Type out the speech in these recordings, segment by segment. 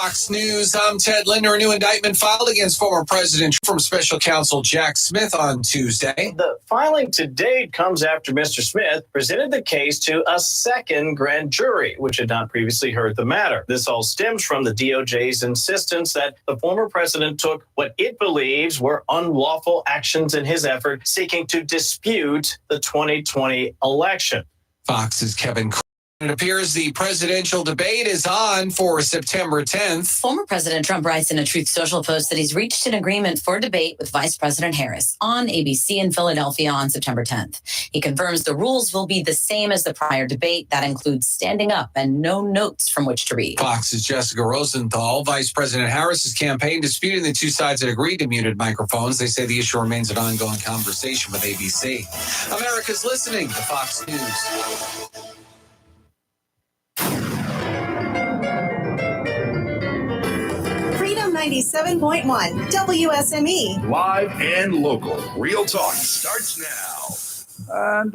Fox News. I'm Ted Linder. A new indictment filed against former President from Special Counsel Jack Smith on Tuesday. The filing to date comes after Mr. Smith presented the case to a second grand jury, which had not previously heard the matter. This all stems from the DOJ's insistence that the former president took what it believes were unlawful actions in his effort seeking to dispute the 2020 election. Fox's Kevin. It appears the presidential debate is on for September 10th. Former President Trump writes in a Truth Social post that he's reached an agreement for debate with Vice President Harris on ABC in Philadelphia on September 10th. He confirms the rules will be the same as the prior debate. That includes standing up and no notes from which to read. Fox's Jessica Rosenthal. Vice President Harris's campaign disputing the two sides that agreed to muted microphones. They say the issue remains an ongoing conversation with ABC. America's listening to Fox News. Freedom 97.1 WSME. Live and local. Real talk starts now. And,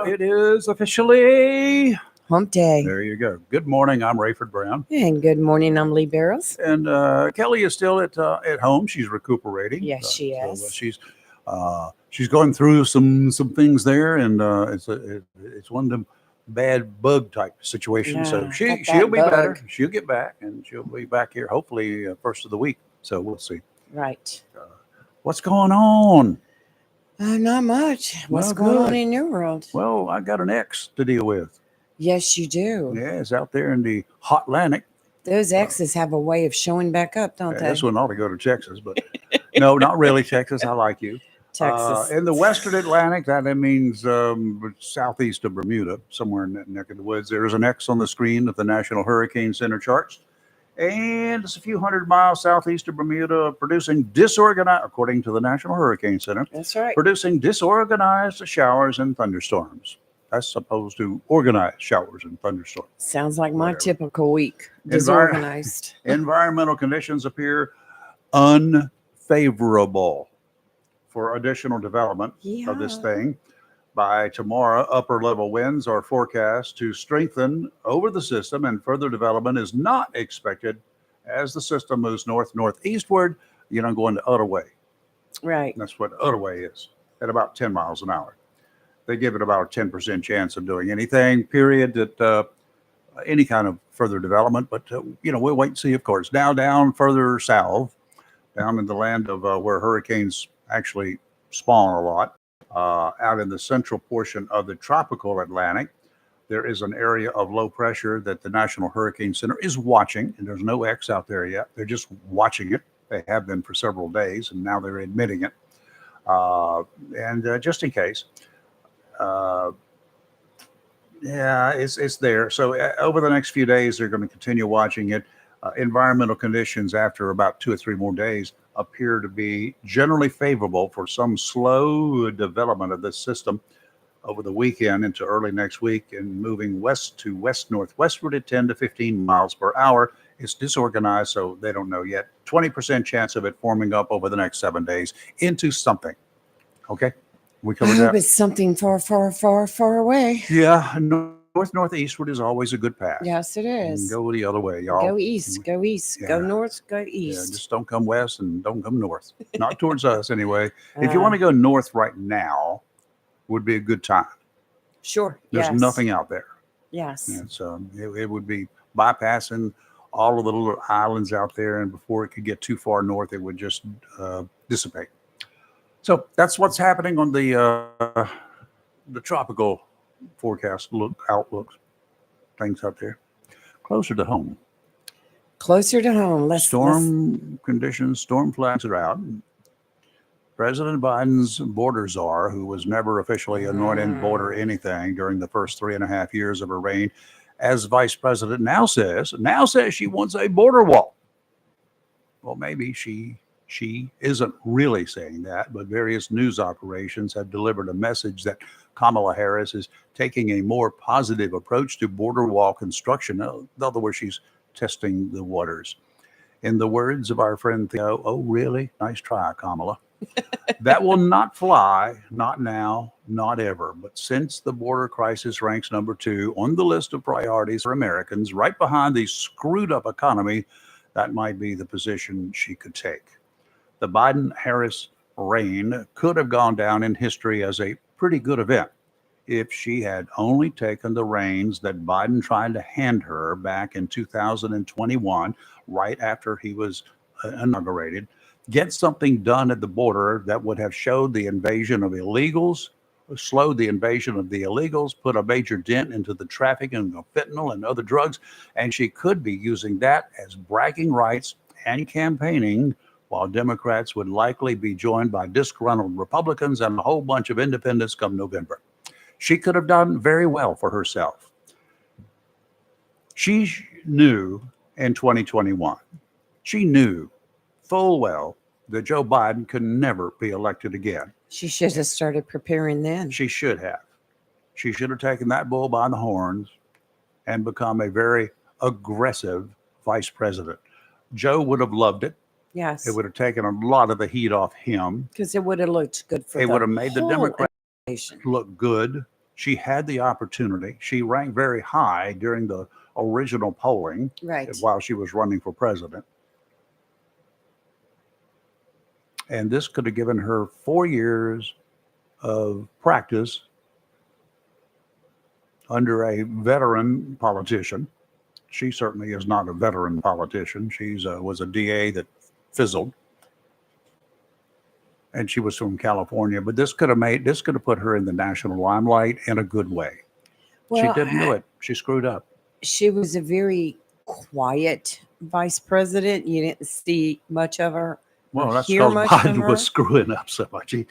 it is officially Hump Day. There you go. Good morning. I'm Rayford Brown. And good morning. I'm Lee Barrows. And Kelly is still at home. She's recuperating. Yes, she is. So, she's going through some things there, and it's one of them bad bug type situations. Yeah, so she'll be better. She'll get back, and she'll be back here hopefully first of the week. So we'll see. Right. What's going on? Not much. What's going on in your world? Well, I got an ex to deal with. Yes, you do. Yeah, it's out there in the hot Atlantic. Those exes have a way of showing back up, don't they? This one ought to go to Texas, but no, not really Texas. I like you. Texas. In the Western Atlantic, that means southeast of Bermuda, somewhere in that neck of the woods. There's an X on the screen of the National Hurricane Center charts. And it's a few hundred miles southeast of Bermuda, producing disorganized, according to the National Hurricane Center. That's right. Producing disorganized showers and thunderstorms. That's opposed to organized showers and thunderstorms. Sounds like my typical week. Disorganized. Environmental conditions appear unfavorable for additional development of this thing. By tomorrow, upper level winds are forecast to strengthen over the system, and further development is not expected as the system moves northeastward, going to Ottaway. Right. That's what Ottaway is, at about 10 miles an hour. They give it about a 10% chance of doing anything, period, that any kind of further development. But, we'll wait and see, of course. Now down further south, down in the land of where hurricanes actually spawn a lot, out in the central portion of the tropical Atlantic, there is an area of low pressure that the National Hurricane Center is watching, and there's no X out there yet. They're just watching it. They have been for several days, and now they're admitting it. And just in case, it's there. So over the next few days, they're going to continue watching it. Environmental conditions after about 2 or 3 more days appear to be generally favorable for some slow development of this system over the weekend into early next week, and moving west to west-northwestward at 10 to 15 miles per hour. It's disorganized, so they don't know yet. 20% chance of it forming up over the next 7 days into something. Okay? We covered that. I hope it's something far, far, far, far away. Yeah, northeastward is always a good path. Yes, it is. And go the other way, y'all. Go east, go east, go north, go east. Yeah, just don't come west and don't come north. Not towards us, anyway. If you want to go north right now, would be a good time. Sure. There's nothing out there. Yes. And so it would be bypassing all of the little islands out there, and before it could get too far north, it would just dissipate. So that's what's happening on the tropical forecast outlooks, things out there. Closer to home. Closer to home. Storm conditions, storm flags are out. President Biden's border czar, who was never officially anointed border anything during the first 3.5 years of her reign as vice president, now says she wants a border wall. Well, maybe she isn't really saying that, but various news operations have delivered a message that Kamala Harris is taking a more positive approach to border wall construction. In other words, she's testing the waters. In the words of our friend Theo, oh, really? Nice try, Kamala. That will not fly, not now, not ever. But since the border crisis ranks number 2 on the list of priorities for Americans, right behind the screwed up economy that might be the position she could take. The Biden-Harris reign could have gone down in history as a pretty good event if she had only taken the reins that Biden tried to hand her back in 2021, right after he was inaugurated, get something done at the border that would have showed the invasion of illegals, slowed the invasion of the illegals, put a major dent into the trafficking of fentanyl and other drugs, and she could be using that as bragging rights and campaigning, while Democrats would likely be joined by disgruntled Republicans and a whole bunch of independents come November. She could have done very well for herself. She knew in 2021, she knew full well that Joe Biden could never be elected again. She should have started preparing then. She should have. She should have taken that bull by the horns and become a very aggressive vice president. Joe would have loved it. Yes. It would have taken a lot of the heat off him. Because it would have looked good for It the would have made the whole Democrats nation. look good. She had the opportunity. She ranked very high during the original polling Right. while she was running for president. And this could have given her 4 years of practice under a veteran politician. She certainly is not a veteran politician. She's was a DA that fizzled, and she was from California. But this could have put her in the national limelight in a good way. Well, She didn't do it. She screwed up. She was a very quiet vice president. You didn't see much of her. Well, that's hear because much of Biden was her. screwing up so much. He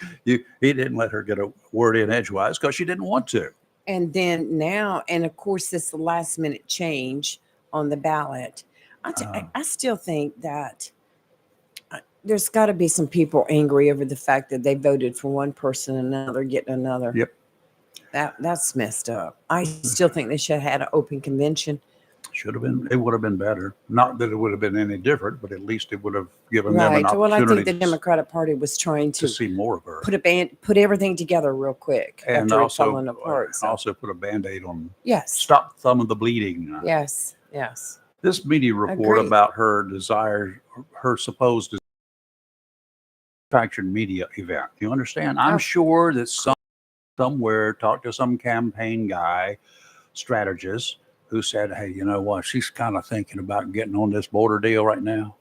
didn't let her get a word in edgewise because she didn't want to. And then now, and of course, this last minute change on the ballot. I still think that there's got to be some people angry over the fact that they voted for one person and another getting another. Yep. That's messed up. I still think they should have had an open convention. Should have been. It would have been better. Not that it would have been any different, but at least it would have given them an Right. Well, I opportunity think the Democratic Party was trying to to see more of her. put everything together real quick And after also, it falling apart. So, also put a Band-Aid on. yes. Stop some of the bleeding. Yes. Yes. This media report Agreed. about her desire, her supposed manufactured media event. You understand? I'm Oh. sure that somewhere talked to some campaign guy, strategist, who said, hey, you know what? She's kind of thinking about getting on this border deal right now.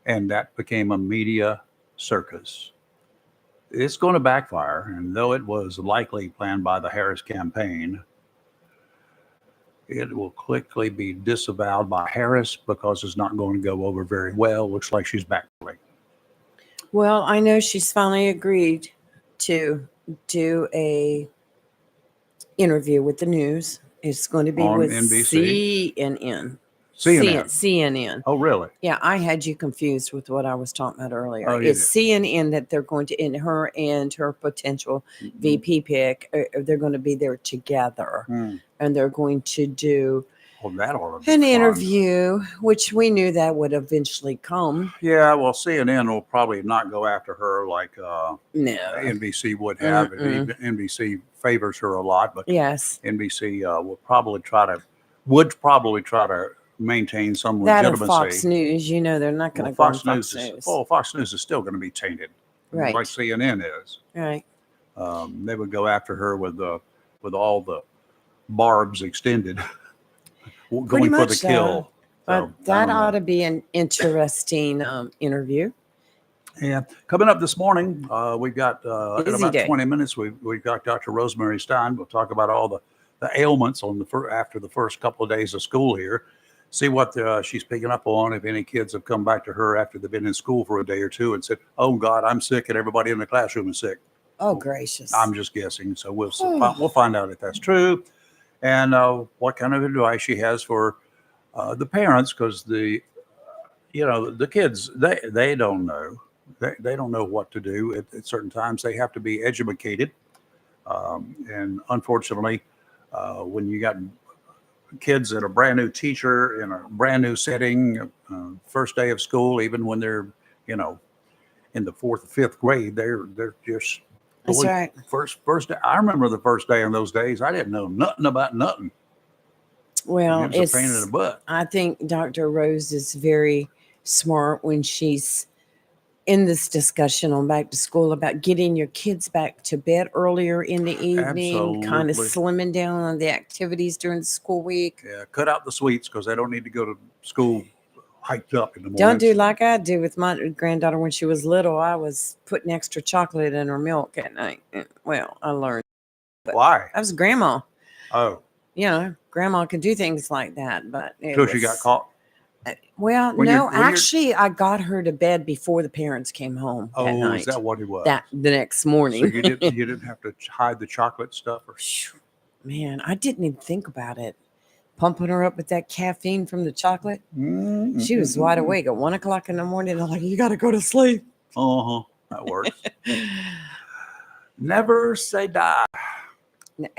And that became a media circus. It's going to backfire. And though it was likely planned by the Harris campaign, it will quickly be disavowed by Harris because it's not going to go over very well. Looks like she's backpedaling. Well, I know she's finally agreed to do a interview with the news. It's going to be On with NBC? CNN. CNN. CNN. Oh, really? Yeah, I had you confused with what I was talking about earlier. Oh, you It's CNN that they're going to, in her and her potential VP pick, they're going to be there together, Hmm. and they're going to do Well, that ought to be an fun. interview, which we knew that would eventually come. Yeah, well, CNN will probably not go after her like No. NBC would have. Mm-mm. NBC favors her a lot, but Yes. NBC would probably try to maintain some That or legitimacy. Fox News, they're not going to Well, go on Fox News Fox News. is Fox News is still going to be tainted, Right. like CNN is. Right. They would go after her with all the barbs extended, going for the much so. kill. But So, I that don't know. ought to be an interesting interview. Yeah, coming up this morning, we've got in Busy about day. 20 minutes. We've got Dr. Rosemary Stein. We'll talk about all the ailments on after the first couple of days of school here. See what she's picking up on. If any kids have come back to her after they've been in school for a day or two and said, "Oh God, I'm sick," and everybody in the classroom is sick. Oh, gracious. I'm just guessing, so we'll find out if that's true, and what kind of advice she has for the parents, because the kids they don't know. They don't know what to do at certain times. They have to be educated. And unfortunately, when you got kids that are brand new teacher in a brand new setting, first day of school, even when they're, in the 4th or 5th grade, they're just That's going- right. First day. I remember the first day in those days. I didn't know nothing about nothing. Well, It was a pain in the butt. I think Dr. Rose is very smart when she's in this discussion on back to school about getting your kids back to bed earlier in the evening, kind of Absolutely. slimming down on the activities during the school week. Yeah, cut out the sweets because they don't need to go to school hyped up in the morning. Don't do like I do with my granddaughter when she was little. I was putting extra chocolate in her milk at night. Well, I learned. Why? I was grandma. Oh, You know, grandma could do things like that, but until she got caught. Well, When you're- no, when you're- actually, I got her to bed before the parents came home that Oh, night. is that what it was? That the next So morning. you didn't have to hide the chocolate stuff or Phew, Man, I didn't even think about it. Pumping her up with that caffeine from the chocolate. She was wide awake at 1 o'clock in the morning. I'm like, you got to go to sleep. Uh-huh. That works. Never say die.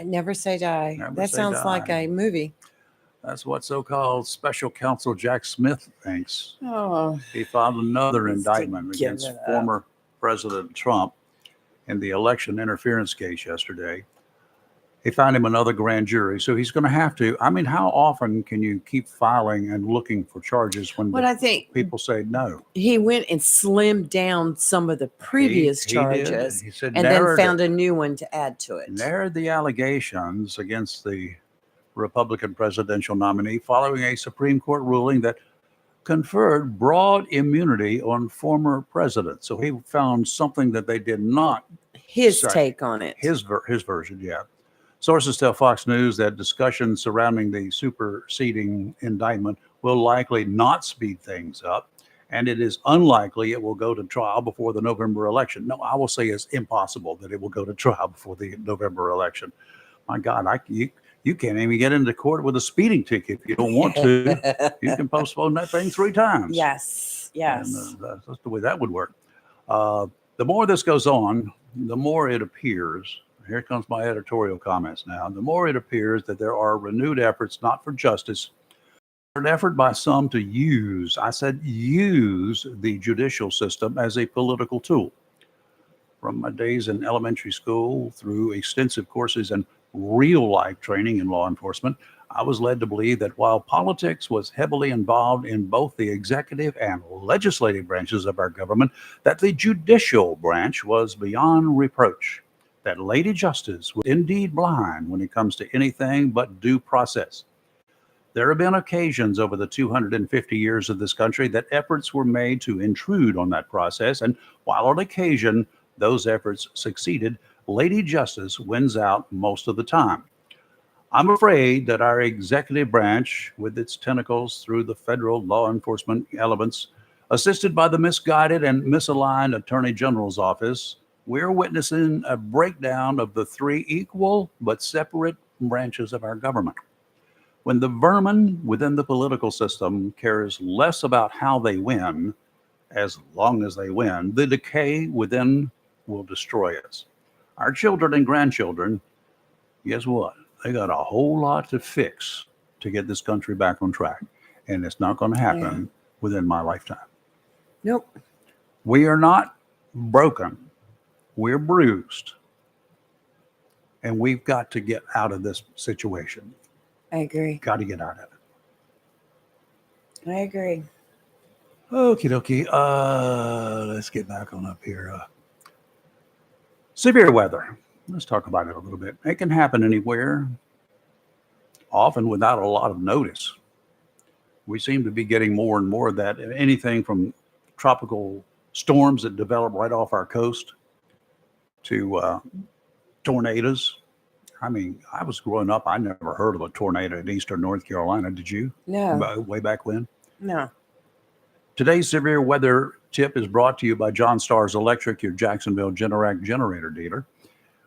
Never say die. Never That say sounds like die. a movie. That's what so-called Special Counsel Jack Smith thinks. Oh, He filed another He's indictment to give against it up. former President Trump in the election interference case yesterday. He found him another grand jury, so he's going to have to. I mean, how often can you keep filing and looking for charges when but the I think people say no? he went and slimmed down some of the previous He did. charges He said and then narrowed found it. a new one to add to it. Narrowed the allegations against the Republican presidential nominee following a Supreme Court ruling that conferred broad immunity on former presidents. So he found something that they did not. His Sorry. take on it. His version, yeah. Sources tell Fox News that discussions surrounding the superseding indictment will likely not speed things up, and it is unlikely it will go to trial before the November election. No, I will say it's impossible that it will go to trial before the November election. My God, you can't even get into court with a speeding ticket if you don't want to. You can postpone that thing 3 times. Yes. Yes. And, that's the way that would work. The more this goes on, the more it appears, here comes my editorial comments now, the more it appears that there are renewed efforts not for justice, but an effort by some to use, I said use, the judicial system as a political tool. From my days in elementary school through extensive courses in real life training in law enforcement, I was led to believe that while politics was heavily involved in both the executive and legislative branches of our government, that the judicial branch was beyond reproach, that Lady Justice was indeed blind when it comes to anything but due process. There have been occasions over the 250 years of this country that efforts were made to intrude on that process, and while on occasion those efforts succeeded, Lady Justice wins out most of the time. I'm afraid that our executive branch, with its tentacles through the federal law enforcement elements, assisted by the misguided and misaligned Attorney General's office, we're witnessing a breakdown of the 3 equal but separate branches of our government. When the vermin within the political system cares less about how they win, as long as they win, the decay within will destroy us. Our children and grandchildren, guess what? They got a whole lot to fix to get this country back on track. And it's not going to happen within my lifetime. Nope. We are not broken. We're bruised. And we've got to get out of this situation. I agree. Got to get out of it. I agree. Okie dokie. Let's get back on up here. Severe weather. Let's talk about it a little bit. It can happen anywhere, often without a lot of notice. We seem to be getting more and more of that. Anything from tropical storms that develop right off our coast to tornadoes. I mean, I was growing up, I never heard of a tornado in eastern North Carolina. Did you? No. Way back when? No. Today's severe weather tip is brought to you by John Stars Electric, your Jacksonville Generac generator dealer.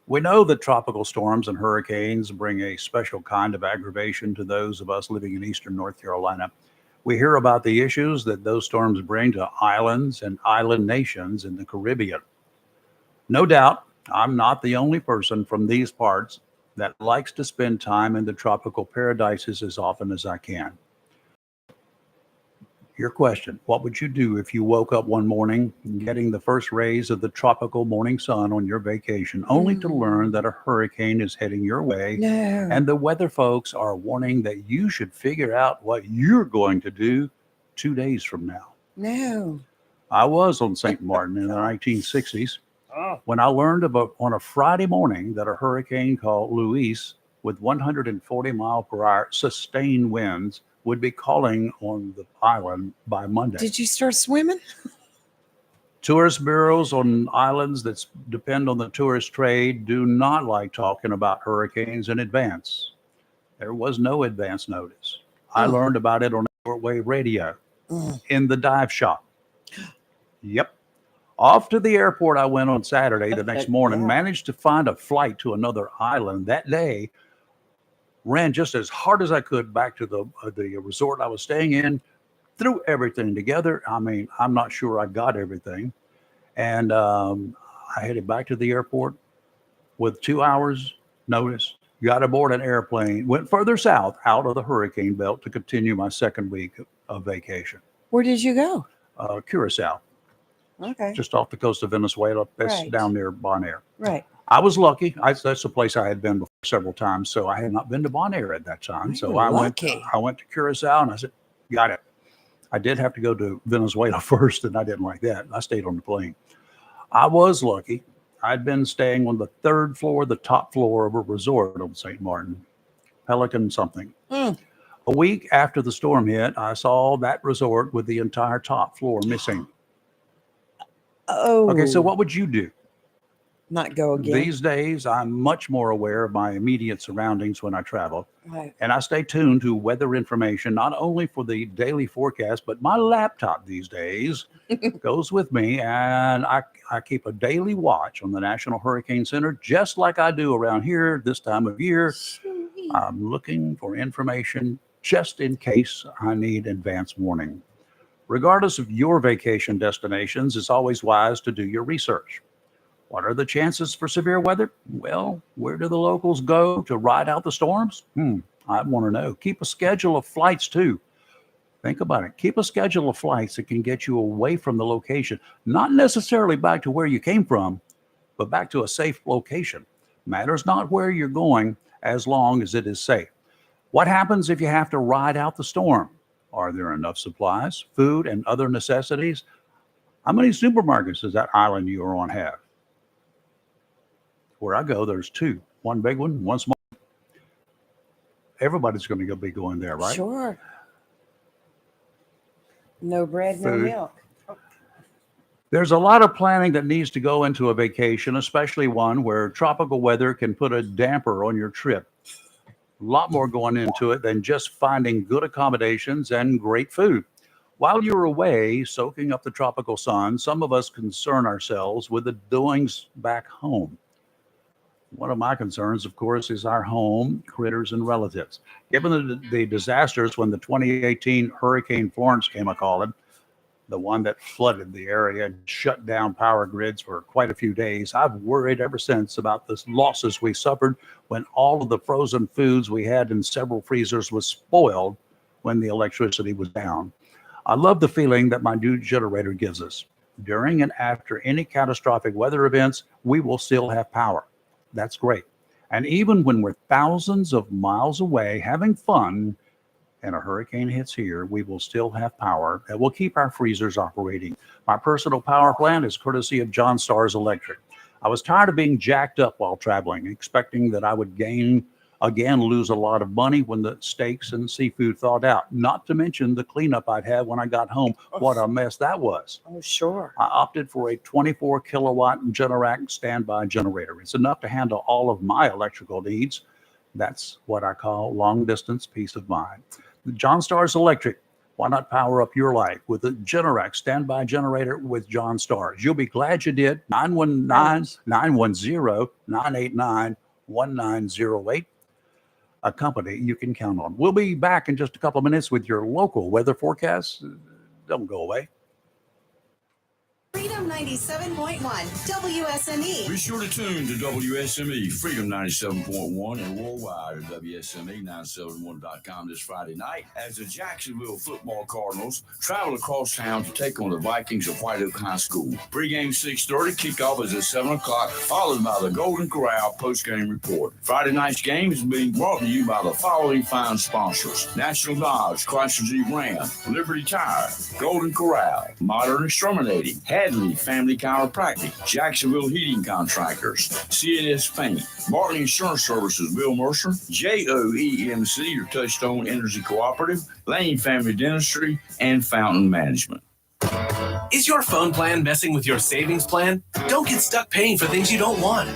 We know that tropical storms and hurricanes bring a special kind of aggravation to those of us living in eastern North Carolina. We hear about the issues that those storms bring to islands and island nations in the Caribbean. No doubt, I'm not the only person from these parts that likes to spend time in the tropical paradises as often as I can. Your question, what would you do if you woke up one morning getting the first rays of the tropical morning sun on your vacation, only to learn that a hurricane is heading your way? No. And the weather folks are warning that you should figure out what you're going to do 2 days from now. No. I was on St. Martin in the 1960s Oh, when I learned about on a Friday morning that a hurricane called Luis with 140 mile per hour sustained winds would be calling on the island by Monday. Did you start swimming? Tourist bureaus on islands that depend on the tourist trade do not like talking about hurricanes in advance. There was no advance notice. I Mm. learned about it on shortwave radio in the dive shop. Yep. Off to the airport I went on Saturday the next morning, Yeah. managed to find a flight to another island that day, ran just as hard as I could back to the resort I was staying in, threw everything together. I mean, I'm not sure I got everything. And I headed back to the airport with 2 hours notice, got aboard an airplane, went further south out of the hurricane belt to continue my second week of vacation. Where did you go? Curacao, Okay. just off the coast of Venezuela. That's Right. down near Bonaire. Right. I was lucky. That's a place I had been before several times, so I had not been to Bonaire at that time. So You're lucky. I went to Curacao and I said, got it. I did have to go to Venezuela first, and I didn't like that. I stayed on the plane. I was lucky. I'd been staying on the third floor, the top floor of a resort on St. Martin, Pelican something. Mm. A week after the storm hit, I saw that resort with the entire top floor missing. Oh. Okay, so what would you do? Not go again. These days, I'm much more aware of my immediate surroundings when I travel, Right. and I stay tuned to weather information, not only for the daily forecast, but my laptop these days goes with me, and I keep a daily watch on the National Hurricane Center, just like I do around here this time of year. I'm looking for information just in case I need advance warning. Regardless of your vacation destinations, it's always wise to do your research. What are the chances for severe weather? Well, where do the locals go to ride out the storms? I want to know. Keep a schedule of flights too. Think about it. Keep a schedule of flights that can get you away from the location, not necessarily back to where you came from, but back to a safe location. Matters not where you're going as long as it is safe. What happens if you have to ride out the storm? Are there enough supplies, food, and other necessities? How many supermarkets does that island you're on have? Where I go, there's two. One big one, one small. Everybody's going to be going there, right? Sure. No bread, no Food. milk. There's a lot of planning that needs to go into a vacation, especially one where tropical weather can put a damper on your trip. A lot more going into it than just finding good accommodations and great food. While you're away soaking up the tropical sun, some of us concern ourselves with the doings back home. One of my concerns, of course, is our home, critters, and relatives. Given the disasters when the 2018 Hurricane Florence came a-calling, the one that flooded the area and shut down power grids for quite a few days, I've worried ever since about the losses we suffered when all of the frozen foods we had in several freezers was spoiled when the electricity was down. I love the feeling that my new generator gives us. During and after any catastrophic weather events, we will still have power. That's great. And even when we're thousands of miles away having fun and a hurricane hits here, we will still have power that will keep our freezers operating. My personal power plant is courtesy of John Starrs Electric. I was tired of being jacked up while traveling, expecting that I would lose a lot of money when the steaks and seafood thawed out, not to mention the cleanup I'd have when I got home. What a mess that was. Oh, sure. I opted for a 24 kilowatt Generac standby generator. It's enough to handle all of my electrical needs. That's what I call long distance peace of mind. John Starrs Electric. Why not power up your life with a Generac standby generator with John Starrs? You'll be glad you did. 919-910-989-1908. A company you can count on. We'll be back in just a couple of minutes with your local weather forecast. Don't go away. Freedom 97.1 WSME. Be sure to tune to WSME Freedom 97.1 and worldwide at WSME971.com this Friday night as the Jacksonville Football Cardinals travel across town to take on the Vikings of White Oak High School. Pre-game 6:30, kickoff is at 7 o'clock, followed by the Golden Corral post-game report. Friday night's game is being brought to you by the following fine sponsors: National Dodge, Chrysler Jeep Ram, Liberty Tire, Golden Corral, Modern Exterminating, Hadley Family Chiropractic, Jacksonville Heating Contractors, CNS Paint, Barton Insurance Services, Bill Mercer, JOEMC, your Touchstone Energy Cooperative, Lane Family Dentistry, and Fountain Management. Is your phone plan messing with your savings plan? Don't get stuck paying for things you don't want.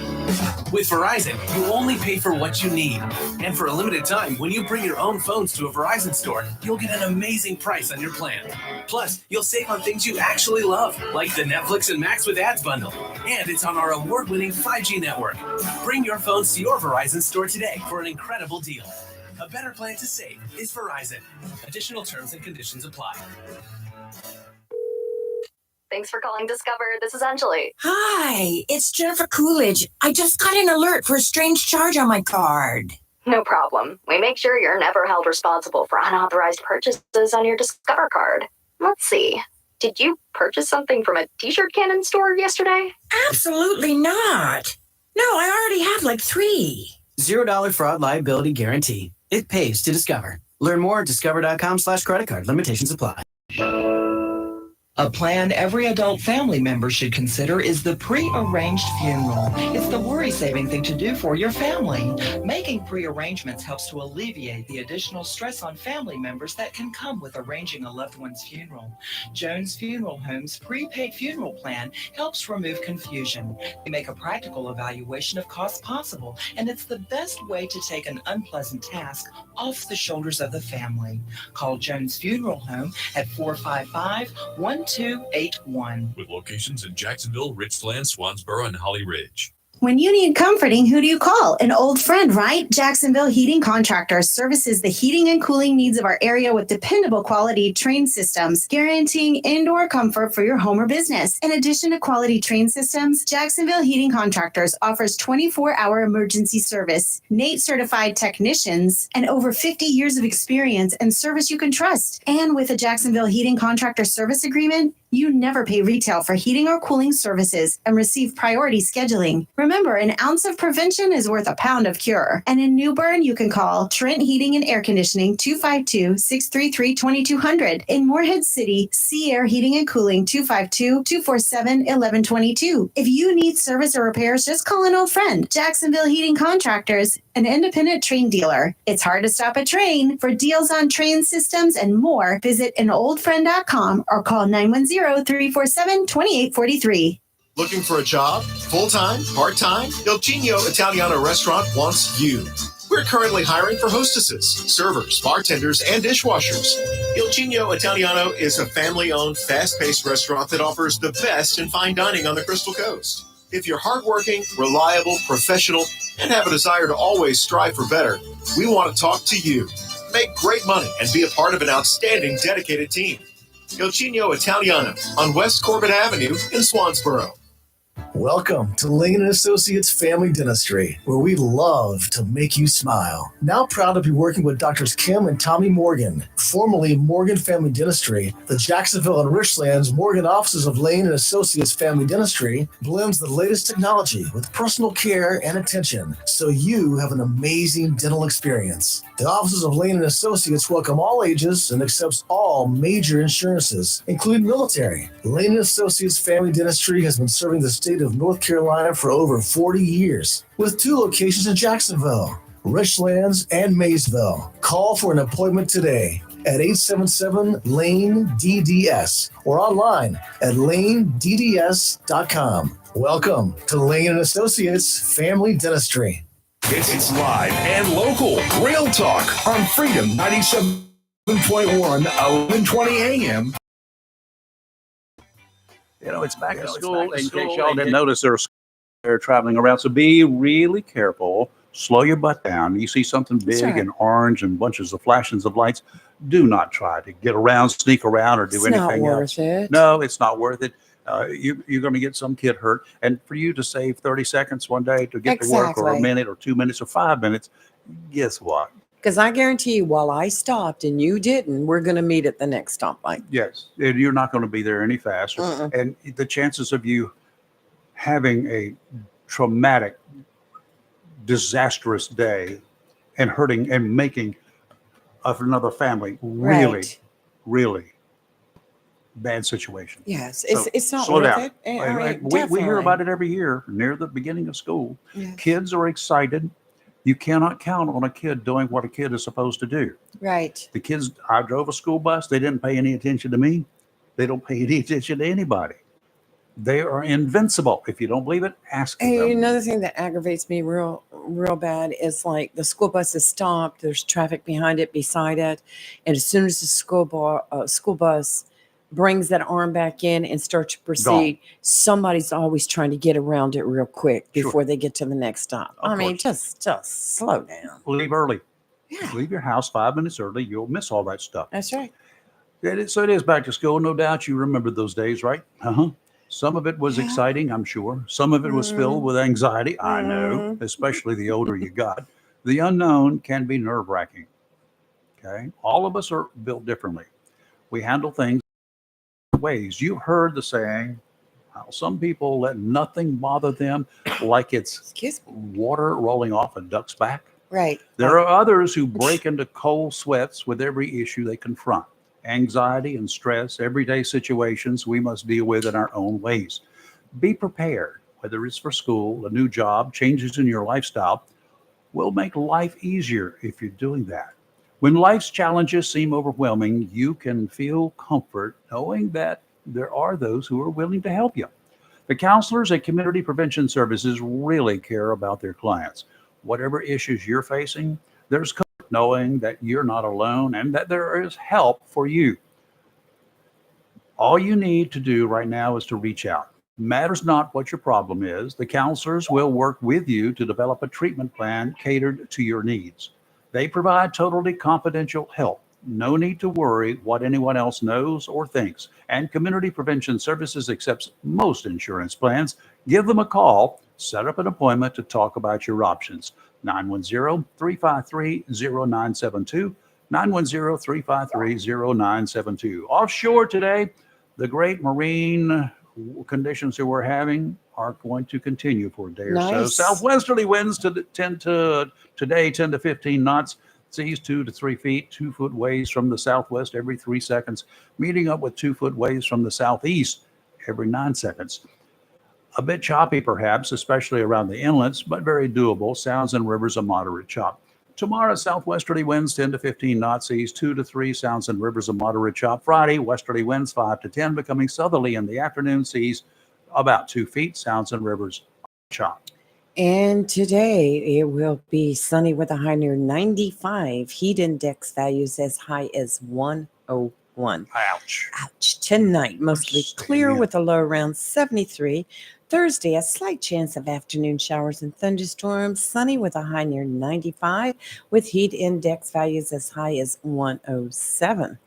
With Verizon, you only pay for what you need. And for a limited time, when you bring your own phones to a Verizon store, you'll get an amazing price on your plan. Plus, you'll save on things you actually love, like the Netflix and Max with Ads bundle. And it's on our award-winning 5G network. Bring your phones to your Verizon store today for an incredible deal. A better plan to save is Verizon. Additional terms and conditions apply. Thanks for calling Discover. This is Anjali. Hi, it's Jennifer Coolidge. I just got an alert for a strange charge on my card. No problem. We make sure you're never held responsible for unauthorized purchases on your Discover card. Let's see. Did you purchase something from a t-shirt cannon store yesterday? Absolutely not. No, I already have like 3. $0 fraud liability guarantee. It pays to Discover. Learn more at discover.com/credit card. Limitations apply. A plan every adult family member should consider is the pre-arranged funeral. It's the worry-saving thing to do for your family. Making pre-arrangements helps to alleviate the additional stress on family members that can come with arranging a loved one's funeral. Jones Funeral Home's prepaid funeral plan helps remove confusion. They make a practical evaluation of costs possible, and it's the best way to take an unpleasant task off the shoulders of the family. Call Jones Funeral Home at 455-1281. With locations in Jacksonville, Richland, Swansboro, and Holly Ridge. When you need comforting, who do you call? An old friend, right? Jacksonville Heating Contractors services the heating and cooling needs of our area with dependable quality train systems, guaranteeing indoor comfort for your home or business. In addition to quality train systems, Jacksonville Heating Contractors offers 24-hour emergency service, NATE certified technicians, and over 50 years of experience and service you can trust. And with a Jacksonville Heating Contractor service agreement, you never pay retail for heating or cooling services and receive priority scheduling. Remember, an ounce of prevention is worth a pound of cure. And in New Bern, you can call Trent Heating and Air Conditioning 252-633-2200. In Morehead City, Sea Air Heating and Cooling 252-247-1122. If you need service or repairs, just call an old friend. Jacksonville Heating Contractors, an independent train dealer. It's hard to stop a train. For deals on train systems and more, visit anoldfriend.com or call 910-347-2843. Looking for a job? Full-time? Part-time? Il Cigno Italiano Restaurant wants you. We're currently hiring for hostesses, servers, bartenders, and dishwashers. Il Cigno Italiano is a family-owned, fast-paced restaurant that offers the best in fine dining on the Crystal Coast. If you're hardworking, reliable, professional, and have a desire to always strive for better, we want to talk to you. Make great money and be a part of an outstanding, dedicated team. Il Cigno Italiano on West Corbett Avenue in Swansboro. Welcome to Lane & Associates Family Dentistry, where we love to make you smile. Now proud to be working with Drs. Kim and Tommy Morgan, formerly Morgan Family Dentistry. The Jacksonville and Richlands Morgan offices of Lane & Associates Family Dentistry blends the latest technology with personal care and attention, so you have an amazing dental experience. The offices of Lane & Associates welcome all ages and accepts all major insurances, including military. Lane & Associates Family Dentistry has been serving the state of North Carolina for over 40 years, with 2 locations in Jacksonville, Richlands, and Maysville. Call for an appointment today at 877-LANE-DDS or online at lanedds.com. Welcome to Lane & Associates Family Dentistry. It's live and local. Real talk on Freedom 97.1, 1120 a.m. You know, it's back to school. In case y'all didn't notice, they're traveling around. So be really careful. Slow your butt down. You see something big and orange and bunches of flashings of lights. Do not try to get around, sneak around, or do anything else. It's not worth it. No, it's not worth it. You're going to get some kid hurt. And for you to save 30 seconds one day to get to work, or a Exactly. minute or 2 minutes or 5 minutes, guess what? Because I guarantee you, while I stopped and you didn't, we're going to meet at the next stoplight. Yes. And you're not going to be there any faster. Mm-mm. And the chances of you having a traumatic, disastrous day and hurting and making of another family really, Right. really bad situation. Yes, So, it's not slow worth down. it. I And mean, we hear about definitely. it every year near the beginning of school. Yes. Kids are excited. You cannot count on a kid doing what a kid is supposed to do. Right. The kids, I drove a school bus. They didn't pay any attention to me. They don't pay any attention to anybody. They are invincible. If you don't believe it, ask them. Hey, another thing that aggravates me real bad is like the school bus is stopped. There's traffic behind it, beside it, and as soon as the school bus brings that arm back in and starts to proceed, somebody's always trying to get around it real quick Sure. before they get to the next stop. Of I mean, course. just slow down. Leave early. Leave your house 5 minutes early. You'll miss all that stuff. That's right. So it is back to school. No doubt you remember those days, right? Some of it was exciting, I'm sure. Some of it was filled with anxiety. I know, especially the older you got. The unknown can be nerve-wracking. Okay. All of us are built differently. We handle things in ways. You've heard the saying, how some people let nothing bother them like it's water rolling off a duck's back. Right. There are others who break into cold sweats with every issue they confront. Anxiety and stress, everyday situations we must deal with in our own ways. Be prepared, whether it's for school, a new job, changes in your lifestyle, will make life easier if you're doing that. When life's challenges seem overwhelming, you can feel comfort knowing that there are those who are willing to help you. The counselors at Community Prevention Services really care about their clients. Whatever issues you're facing, there's comfort knowing that you're not alone and that there is help for you. All you need to do right now is to reach out. Matters not what your problem is. The counselors will work with you to develop a treatment plan catered to your needs. They provide totally confidential help. No need to worry what anyone else knows or thinks. And Community Prevention Services accepts most insurance plans. Give them a call. Set up an appointment to talk about your options. 910-353-0972. 910-353-0972. Offshore today, the great marine conditions that we're having are going to continue for a day or so. Nice. Southwesterly winds today 10 to 15 knots. Seas 2 to 3 feet, 2 foot waves from the southwest every 3 seconds, meeting up with 2 foot waves from the southeast every 9 seconds. A bit choppy, perhaps, especially around the inlets, but very doable. Sounds and rivers a moderate chop. Tomorrow, southwesterly winds 10 to 15 knots, seas 2 to 3, sounds and rivers a moderate chop. Friday, westerly winds 5 to 10, becoming southerly in the afternoon, seas about 2 feet, sounds and rivers chop. And today it will be sunny with a high near 95. Heat index values as high as 101. Ouch. Ouch. Tonight, mostly clear with a low around 73. Thursday, a slight chance of afternoon showers and thunderstorms. Sunny with a high near 95 with heat index values as high as 107.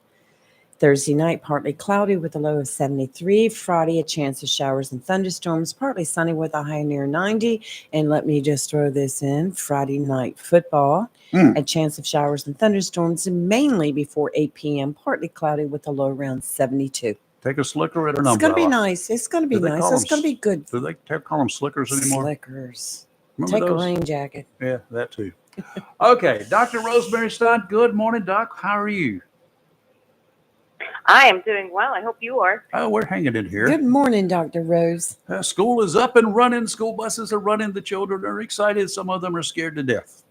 Thursday night, partly cloudy with a low of 73. Friday, a chance of showers and thunderstorms, partly sunny with a high near 90. And let me just throw this in. Friday night football, a chance of showers and thunderstorms, mainly before 8 p.m., partly cloudy with a low around 72. Take a slicker at an It's umbrella. going to be nice. It's going to be Do they nice. call It's them going to be good. Do they call them slickers anymore? Slickers. Remember Take those? a rain jacket. Yeah, that too. Okay, Dr. Rosemary Stein, good morning, Doc. How are you? I am doing well. I hope you are. Oh, we're hanging in here. Good morning, Dr. Rose. School is up and running. School buses are running. The children are excited. Some of them are scared to death.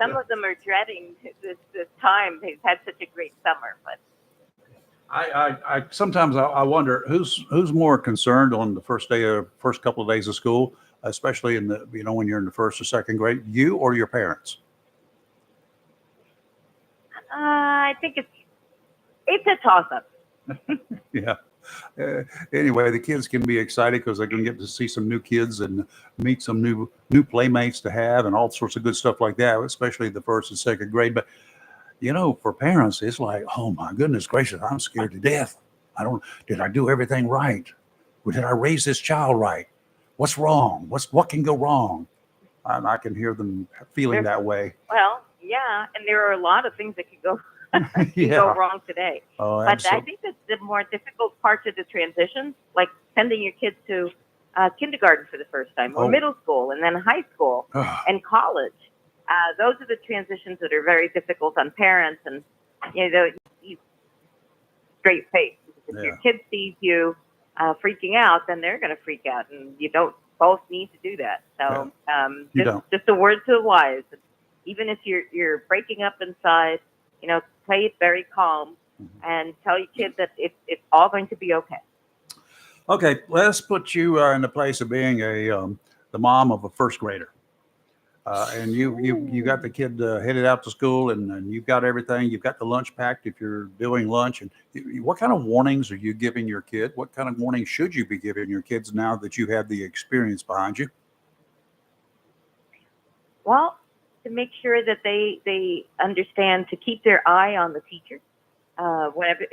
Some of them are dreading this time. They've had such a great summer, but I sometimes I wonder who's more concerned on the first couple of days of school, especially in the when you're in the first or second grade, you or your parents. I think it's a toss-up. Yeah. Anyway, the kids can be excited because they're going to get to see some new kids and meet some new playmates to have and all sorts of good stuff like that, especially the first and second grade. But For parents, it's like, oh my goodness gracious, I'm scared to death. Did I do everything right? Did I raise this child right? What's wrong? What can go wrong? I can hear them feeling that way. Well, yeah, and there are a lot of things that could go Yeah. go wrong today. Oh, but I absolutely. think that the more difficult parts of the transitions, like sending your kids to kindergarten for the first time, or Oh. middle school, and then high school and college, those are the transitions that are very difficult on parents. And you straight face. If your kid sees you freaking out, then they're going to freak out, and you don't both need to do that. So You don't. just a word to the wise. Even if you're breaking up inside, play it very calm and tell your kid that it's all going to be okay. Okay, let's put you in the place of being the mom of a first grader, and you got the kid headed out to school, and you've got everything. You've got the lunch packed if you're doing lunch. And what kind of warnings are you giving your kid? What kind of warnings should you be giving your kids now that you have the experience behind you? Well, to make sure that they understand to keep their eye on the teacher,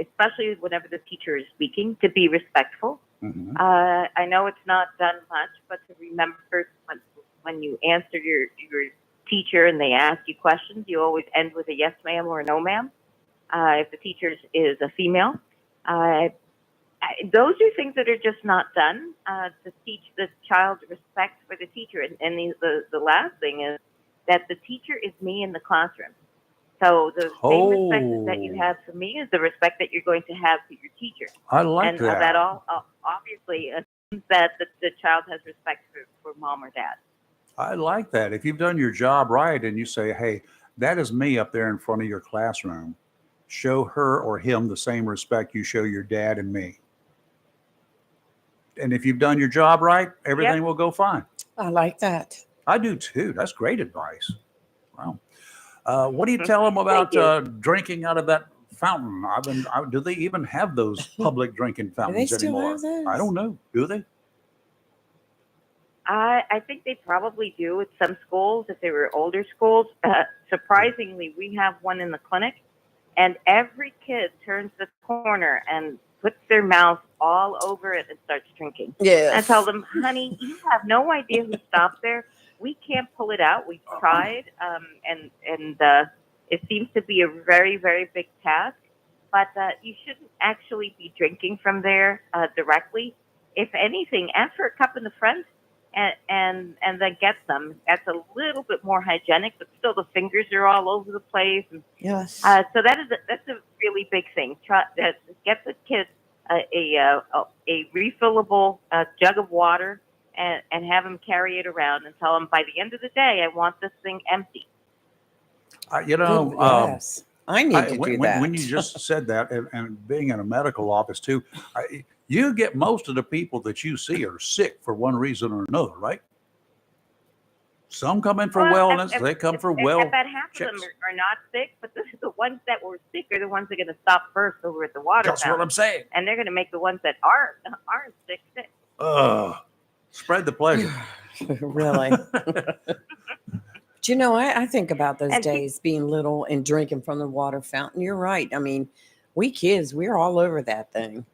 especially whenever the teacher is speaking, to be respectful. Mm-hmm. I know it's not done much, but to remember when you answer your teacher and they ask you questions, you always end with a yes, ma'am, or a no, ma'am. If the teacher is a female, those are things that are just not done to teach the child respect for the teacher. And the last thing is that the teacher is me in the classroom. So the same respect that you have for me is the respect that you're going to have for your teacher. I like and that. That all obviously assumes that the child has respect for mom or dad. I like that. If you've done your job right and you say, hey, that is me up there in front of your classroom, show her or him the same respect you show your dad and me. And if you've done your job right, everything will go fine. I like that. I do too. That's great advice. Wow. What do you tell them about drinking out of that fountain? Do they even have those public drinking fountains still anymore? have those? I don't know. Do they? I think they probably do at some schools, if they were older schools. Surprisingly, we have one in the clinic, and every kid turns the corner and puts their mouth all over it and starts drinking. Yes. I tell them, honey, you have no idea who stopped there. We can't pull it out. We've tried, and it seems to be a very, very big task. But you shouldn't actually be drinking from there directly. If anything, ask for a cup in the front and then get some. That's a little bit more hygienic, but still the fingers are all over the place. And, yes. so that's a really big thing. Get the kid a refillable jug of water. And have them carry it around and tell them by the end of the day, I want this thing empty. Yes. I need to do that. When you just said that, and being in a medical office too, you get most of the people that you see are sick for one reason or another, right? Some come in for wellness. They come for well. About half of them are not sick, but the ones that were sick are the ones that are going to stop first over at the water That's fountain. what I'm saying. And they're going to make the ones that aren't sick. Spread the pleasure. Really. But I think about those days being little and drinking from the water fountain. You're right. I mean, we kids, we're all over that thing.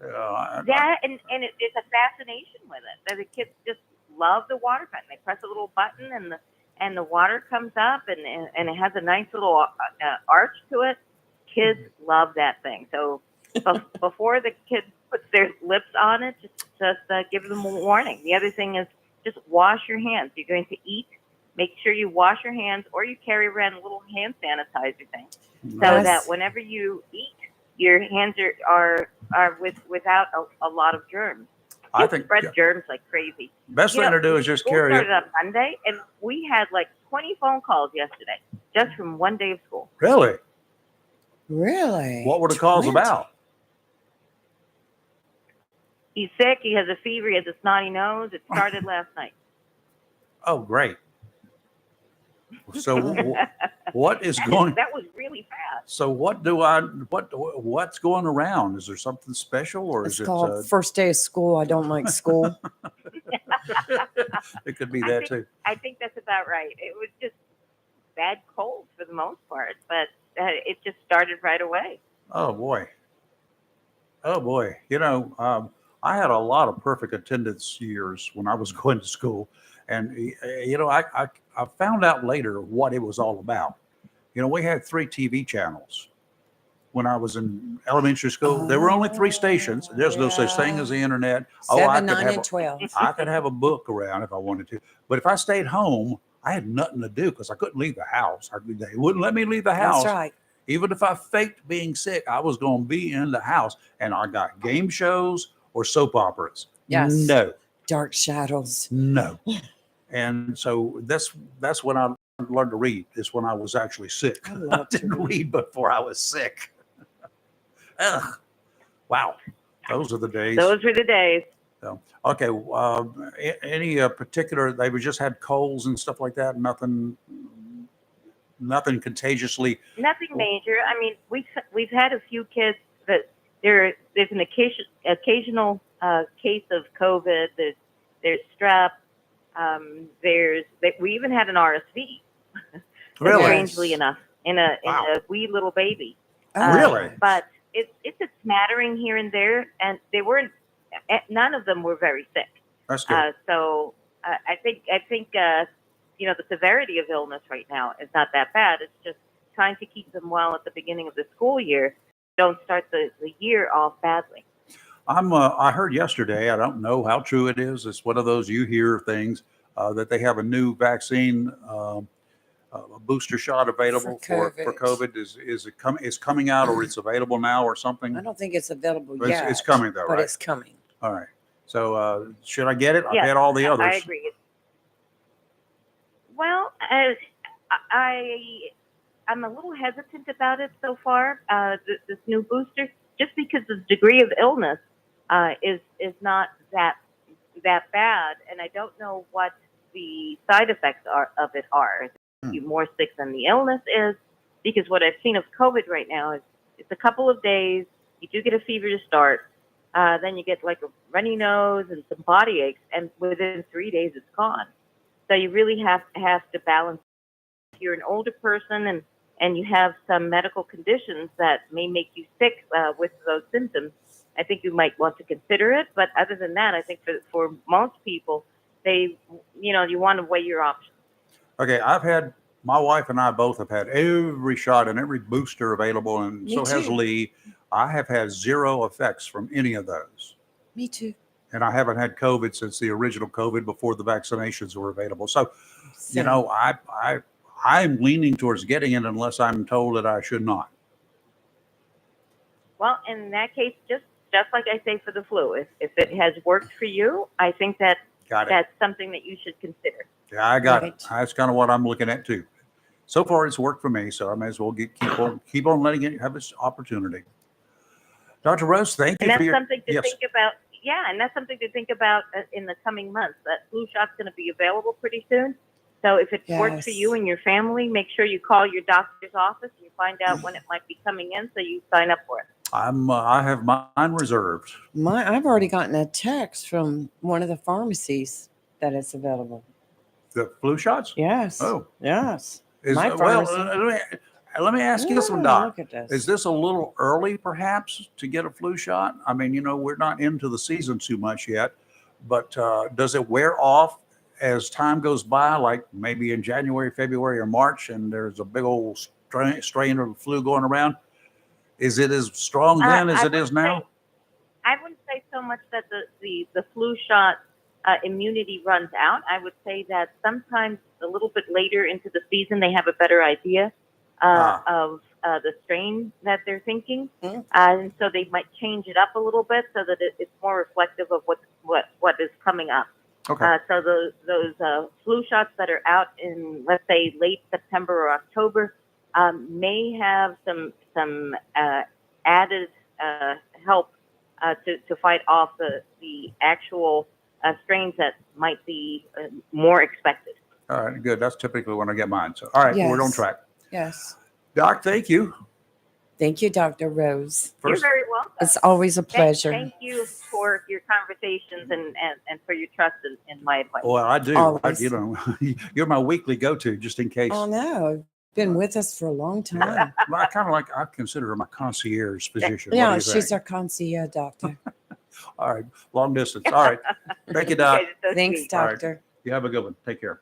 Yeah, and it's a fascination with it. That the kids just love the water fountain. They press a little button and the water comes up and it has a nice little arch to it. Kids love that thing. So before the kid puts their lips on it, just give them a warning. The other thing is just wash your hands. You're going to eat. Make sure you wash your hands, or you carry around a little hand sanitizer thing, so that whenever you eat, your hands are without a lot of germs. I think spread germs like crazy. Best thing to do is just carry it. Started on Monday, and we had like 20 phone calls yesterday just from one day of school. Really? Really? What were the calls about? He's sick. He has a fever. He has a snotty nose. It started last night. Oh, great. So what is going? That was really fast. So what's going around? Is there something special, or It's is called first day of school. I don't like school. It could be that too. I think that's about right. It was just bad cold for the most part, but it just started right away. Oh boy. Oh boy. I had a lot of perfect attendance years when I was going to school. And, I found out later what it was all about. We had 3 TV channels when I was in elementary school. There were only 3 stations. There's no such thing as the internet. 7, 9, and 12. I could have a book around if I wanted to. But if I stayed home, I had nothing to do because I couldn't leave the house. They wouldn't let me leave the house. That's right. Even if I faked being sick, I was going to be in the house. And I got game shows or soap operas. Yes. No. Dark Shadows. No. And so that's when I learned to read, is when I was actually sick. I didn't read before I was sick. Ugh. Wow. Those are the days. Those were the days. So, okay. Any particular, they just had colds and stuff like that? Nothing contagiously. Nothing major. I mean, we've had a few kids that there's an occasional case of COVID. There's strep. We even had an RSV. Really? Strangely enough, in a wee little baby. Really? But it's a smattering here and there, and none of them were very sick. That's good. So I think the severity of illness right now is not that bad. It's just trying to keep them well at the beginning of the school year. Don't start the year off badly. I heard yesterday, I don't know how true it is. It's one of those you hear things that they have a new vaccine, a booster shot available for COVID. Is coming out, or it's available now or something? I don't think it's available But yet. it's coming though, but right? it's coming. All right. So should I get it? I've Yes, had all the others. I agree. Well, I'm a little hesitant about it so far. This new booster, just because the degree of illness is not that bad, and I don't know what the side effects of it are. Are you more sick than the illness is? Because what I've seen of COVID right now is it's a couple of days. You do get a fever to start. Then you get like a runny nose and some body aches, and within 3 days it's gone. So you really have to balance. If you're an older person and you have some medical conditions that may make you sick with those symptoms, I think you might want to consider it. But other than that, I think for most people, you want to weigh your options. Okay, my wife and I both have had every shot and every booster available, and Me so has too. Lee. I have had 0 effects from any of those. Me too. And I haven't had COVID since the original COVID before the vaccinations were available. So, Same. I'm leaning towards getting it unless I'm told that I should not. Well, in that case, just like I say for the flu, if it has worked for you, I think Got it. that's something that you should consider. Yeah, I got Right. it. That's kind of what I'm looking at too. So far, it's worked for me, so I may as well keep on letting it have its opportunity. Dr. Rose, thank you And for that's your something to yes. think about. Yeah, and that's something to think about in the coming months. That flu shot's going to be available pretty soon. So if it works for Yes. you and your family, make sure you call your doctor's office and you find out when it might be coming in, so you sign up for it. I have mine reserved. I've already gotten a text from one of the pharmacies that it's available. The flu shots? Yes. Oh, Yes. is, My well, pharmacy. let me ask you this one, Ooh, Doc. look at this. Is this a little early, perhaps, to get a flu shot? I mean, we're not into the season too much yet, but does it wear off as time goes by, like maybe in January, February, or March, and there's a big old strain of the flu going around? Is it as strong then as it is now? I wouldn't say so much that the flu shot immunity runs out. I would say that sometimes a little bit later into the season, they have a better idea of the strain that they're thinking. And so they might change it up a little bit so that it's more reflective of what is coming up. Okay. So those flu shots that are out in, let's say, late September or October may have some added help to fight off the actual strains that might be more expected. All right, good. That's typically when I get mine. So, all right, we're on Yes. track. Yes. Doc, thank you. Thank you, Dr. Rose. You're very welcome. It's always a pleasure. Thank you for your conversations and for your trust in my advice. Well, I do. Always. You're my weekly go-to just in case. Oh, no. Been with us for a long time. Well, I consider her my concierge position. Yeah, What do you she's think? our concierge doctor. All right, long distance. All right. Thank you, Doc. Thanks, All right. doctor. You have a good one. Take care.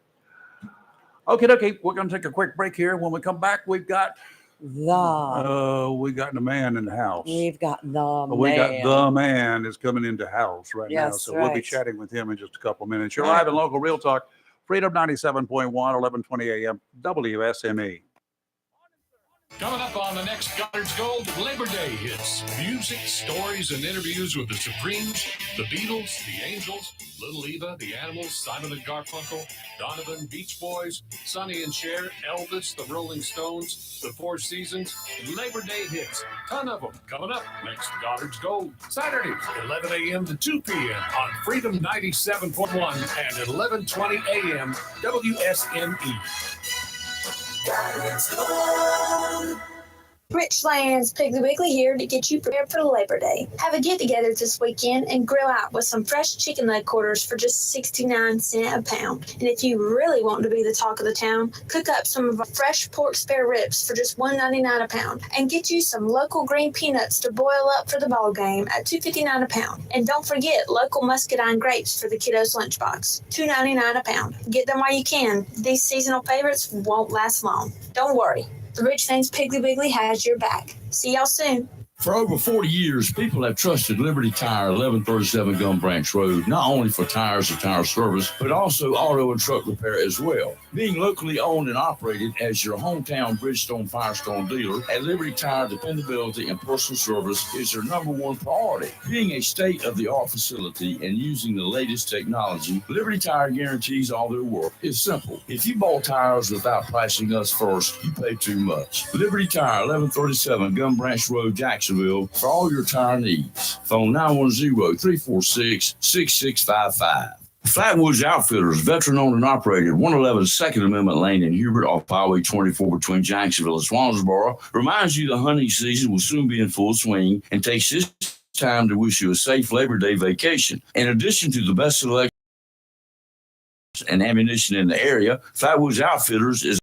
Okay. We're going to take a quick break here. When we come back, we've got the man in the house. We've got the man. We got the man is coming into house right now. Yes, So we'll be right. chatting with him in just a couple of minutes. You're live in local Real Talk, Freedom 97.1, 1120 AM, WSME. Coming up on the next Goddard's Gold, Labor Day hits. Music, stories, and interviews with the Supremes, the Beatles, the Angels, Little Eva, the Animals, Simon and Garfunkel, Donovan, Beach Boys, Sonny and Cher, Elvis, the Rolling Stones, the Four Seasons, Labor Day hits. Ton of them coming up next Goddard's Gold. Saturdays, 11 a.m. to 2 p.m. on Freedom 97.1 and 1120 a.m. WSME. Richlands Piggly Wiggly here to get you prepared for Labor Day. Have a get-together this weekend and grill out with some fresh chicken leg quarters for just 69 cents a pound. And if you really want to be the talk of the town, cook up some of our fresh pork spare ribs for just $1.99 a pound. And get you some local green peanuts to boil up for the ball game at $2.59 a pound. And don't forget local muscadine grapes for the kiddos' lunchbox, $2.99 a pound. Get them while you can. These seasonal favorites won't last long. Don't worry. The Richlands Piggly Wiggly has your back. See y'all soon. For over 40 years, people have trusted Liberty Tire, 1137 Gum Branch Road, not only for tires and tire service, but also auto and truck repair as well. Being locally owned and operated as your hometown Bridgestone Firestone dealer, at Liberty Tire, dependability and personal service is their number one priority. Being a state-of-the-art facility and using the latest technology, Liberty Tire guarantees all their work. It's simple. If you bought tires without pricing us first, you pay too much. Liberty Tire, 1137 Gum Branch Road, Jacksonville, for all your tire needs. Phone 910-346-6655. Flatwoods Outfitters, veteran-owned and operated, 111 Second Amendment Lane in Hubert off Highway 24 between Jacksonville and Swansboro, reminds you the hunting season will soon be in full swing and takes this time to wish you a safe Labor Day vacation. In addition to the best selection and ammunition in the area, Flatwoods Outfitters is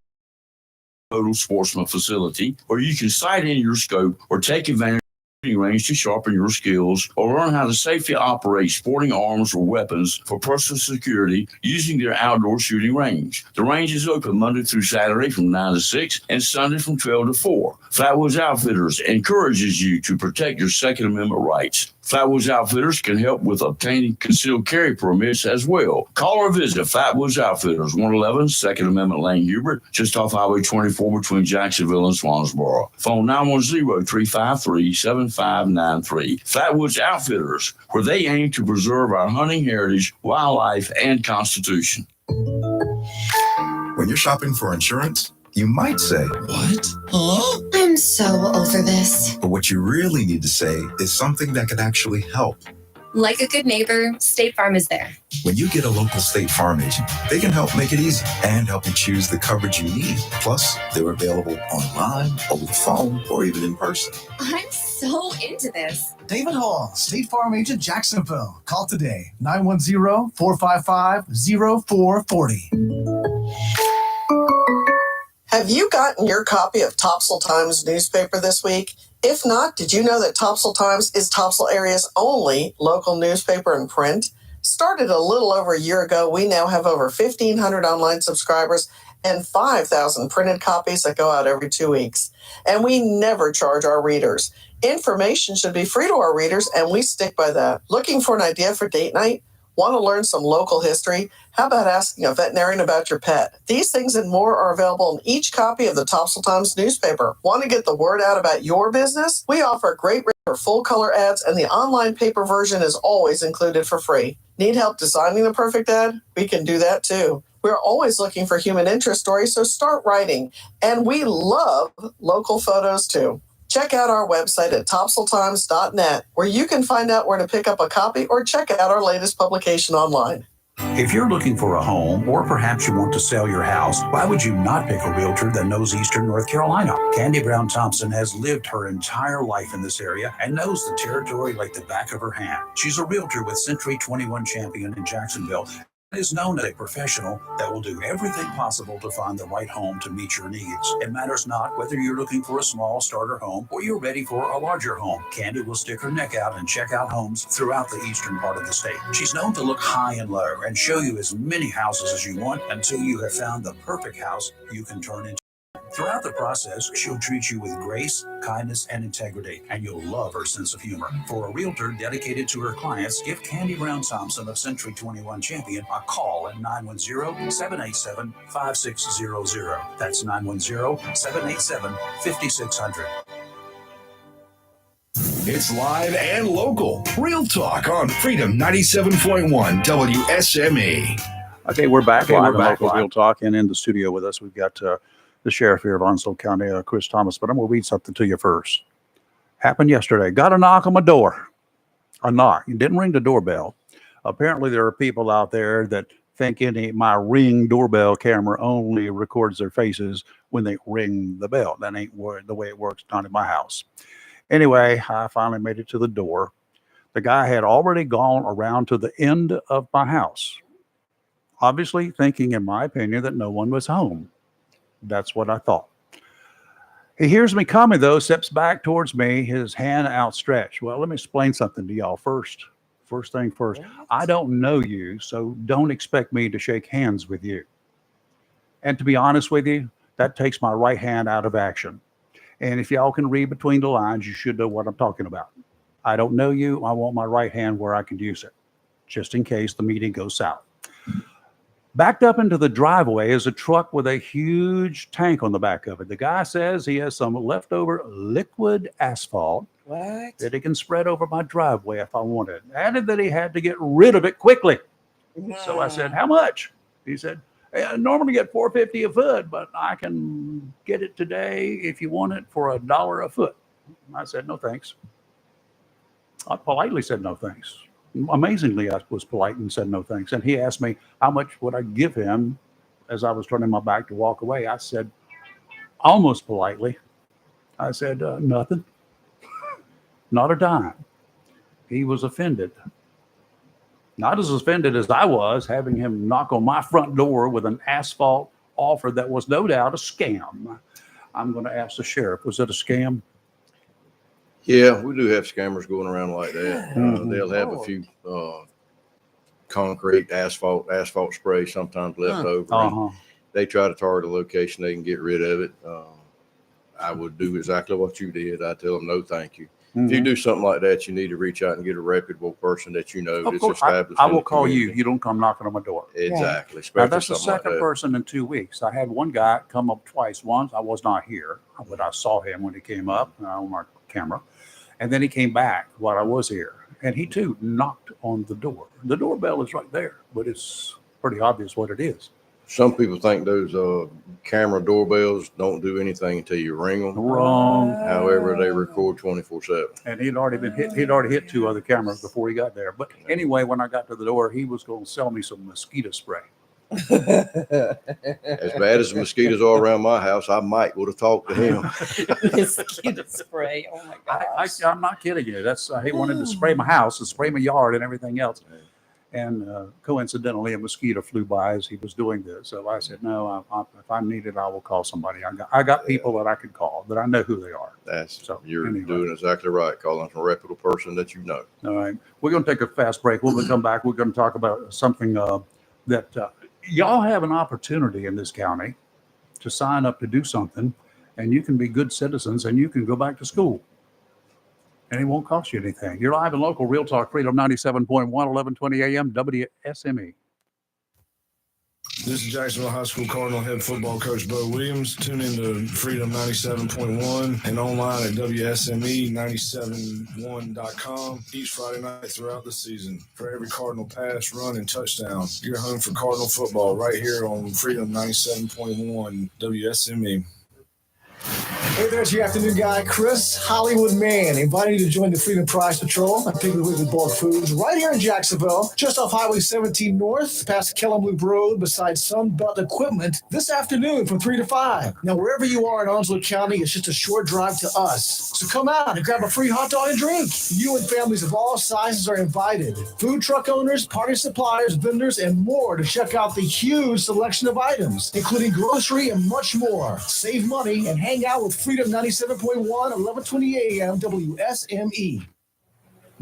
total sportsman facility where you can sight in your scope or take advantage of the range to sharpen your skills or learn how to safely operate sporting arms or weapons for personal security using their outdoor shooting range. The range is open Monday through Saturday from 9 to 6 and Sunday from 12 to 4. Flatwoods Outfitters encourages you to protect your Second Amendment rights. Flatwoods Outfitters can help with obtaining concealed carry permits as well. Call or visit Flatwoods Outfitters, 111 Second Amendment Lane, Hubert, just off Highway 24 between Jacksonville and Swansboro. Phone 910-353-7593. Flatwoods Outfitters, where they aim to preserve our hunting heritage, wildlife, and constitution. When you're shopping for insurance, you might say, "What? Huh? I'm so over this." But what you really need to say is something that can actually help. Like a good neighbor, State Farm is there. When you get a local State Farm agent, they can help make it easy and help you choose the coverage you need. Plus, they're available online, over the phone, or even in person. I'm so into this. David Hall, State Farm Agent, Jacksonville. Call today, 910-455-0440. Have you gotten your copy of Topsail Times newspaper this week? If not, did you know that Topsail Times is Topsail area's only local newspaper in print? Started a little over a year ago, we now have over 1,500 online subscribers and 5,000 printed copies that go out every 2 weeks. And we never charge our readers. Information should be free to our readers, and we stick by that. Looking for an idea for date night? Want to learn some local history? How about asking a veterinarian about your pet? These things and more are available in each copy of the Topsail Times newspaper. Want to get the word out about your business? We offer a great rate for full-color ads, and the online paper version is always included for free. Need help designing the perfect ad? We can do that too. We're always looking for human interest stories, so start writing. And we love local photos too. Check out our website at topsailtimes.net, where you can find out where to pick up a copy or check out our latest publication online. If you're looking for a home, or perhaps you want to sell your house, why would you not pick a realtor that knows Eastern North Carolina? Candy Brown Thompson has lived her entire life in this area and knows the territory like the back of her hand. She's a realtor with Century 21 Champion in Jacksonville, is known as a professional that will do everything possible to find the right home to meet your needs. It matters not whether you're looking for a small starter home or you're ready for a larger home. Candy will stick her neck out and check out homes throughout the eastern part of the state. She's known to look high and low and show you as many houses as you want until you have found the perfect house you can turn into. Throughout the process, she'll treat you with grace, kindness, and integrity, and you'll love her sense of humor. For a realtor dedicated to her clients, give Candy Brown Thompson of Century 21 Champion a call at 910-787-5600. That's 910-787-5600. It's live and local. Real talk on Freedom 97.1 WSME. Okay, we're back live and local Real Talk, and in the studio with us, we've got the sheriff here of Onslow County, Chris Thomas. But I'm going to read something to you first. Happened yesterday. Got a knock on my door. A knock. You didn't ring the doorbell. Apparently, there are people out there that think my Ring doorbell camera only records their faces when they ring the bell. That ain't the way it works, not in my house. Anyway, I finally made it to the door. The guy had already gone around to the end of my house, obviously thinking, in my opinion, that no one was home. That's what I thought. He hears me coming, though, steps back towards me, his hand outstretched. Well, let me explain something to y'all first. First thing first, I don't know you, so don't expect me to shake hands with you. And to be honest with you, that takes my right hand out of action. And if y'all can read between the lines, you should know what I'm talking about. I don't know you. I want my right hand where I can use it, just in case the meeting goes south. Backed up into the driveway is a truck with a huge tank on the back of it. The guy says he has some leftover liquid asphalt that he can spread over my driveway if I want it. Added that he had to get rid of it quickly. So I said, how much? He said, I normally get $4.50 a foot, but I can get it today if you want it for $1 a foot. I said, no, thanks. I politely said, no, thanks. Amazingly, I was polite and said no thanks. And he asked me how much would I give him as I was turning my back to walk away. I said, almost politely, I said, nothing, not a dime. He was offended. Not as offended as I was having him knock on my front door with an asphalt offer that was no doubt a scam. I'm going to ask the sheriff, was it a scam? Yeah, we do have scammers going around like that. They'll have a few concrete, asphalt spray sometimes left over. They try to target a location they can get rid of it. I would do exactly what you did. I tell them no, thank you. If you do something like that, you need to reach out and get a reputable person that you know that's established. I will call you. You don't come knocking on my door. Exactly. Now, that's the second person in 2 weeks. I had one guy come up twice. Once I was not here, but I saw him when he came up on my camera. And then he came back while I was here. And he, too, knocked on the door. The doorbell is right there, but it's pretty obvious what it is. Some people think those camera doorbells don't do anything until you ring them. Wrong. However, they record 24/7. And he'd already hit 2 other cameras before he got there. But anyway, when I got to the door, he was going to sell me some mosquito spray. As bad as the mosquitoes are around my house, I might would have talked to him. Mosquito spray. Oh my gosh. I'm not kidding you. He wanted to spray my house and spray my yard and everything else. And coincidentally, a mosquito flew by as he was doing this. So I said, no, if I need it, I will call somebody. I got people that I could call, that I know who they are. You're doing exactly right. Calling a reputable person that you know. All right. We're going to take a fast break. When we come back, we're going to talk about something that y'all have an opportunity in this county to sign up to do something, and you can be good citizens and you can go back to school. And it won't cost you anything. You're live and local, Real Talk, Freedom 97.1, 1120 AM, WSME. This is Jacksonville High School Cardinal head football coach Bo Williams. Tune in to Freedom 97.1 and online at WSME971.com each Friday night throughout the season. For every Cardinal pass, run, and touchdown, you're home for Cardinal football right here on Freedom 97.1 WSME. Hey there, it's your afternoon guy, Chris Hollywood Man, inviting you to join the Freedom Prize Patrol at Piggly Wiggly Bulk Foods right here in Jacksonville, just off Highway 17 North, past Kellum Loop Road, beside Sunbelt Equipment, this afternoon from 3 to 5. Now, wherever you are in Onslow County, it's just a short drive to us. So come out and grab a free hot dog and drink. You and families of all sizes are invited. Food truck owners, party suppliers, vendors, and more to check out the huge selection of items, including grocery and much more. Save money and hang out with Freedom 97.1, 1120 AM, WSME.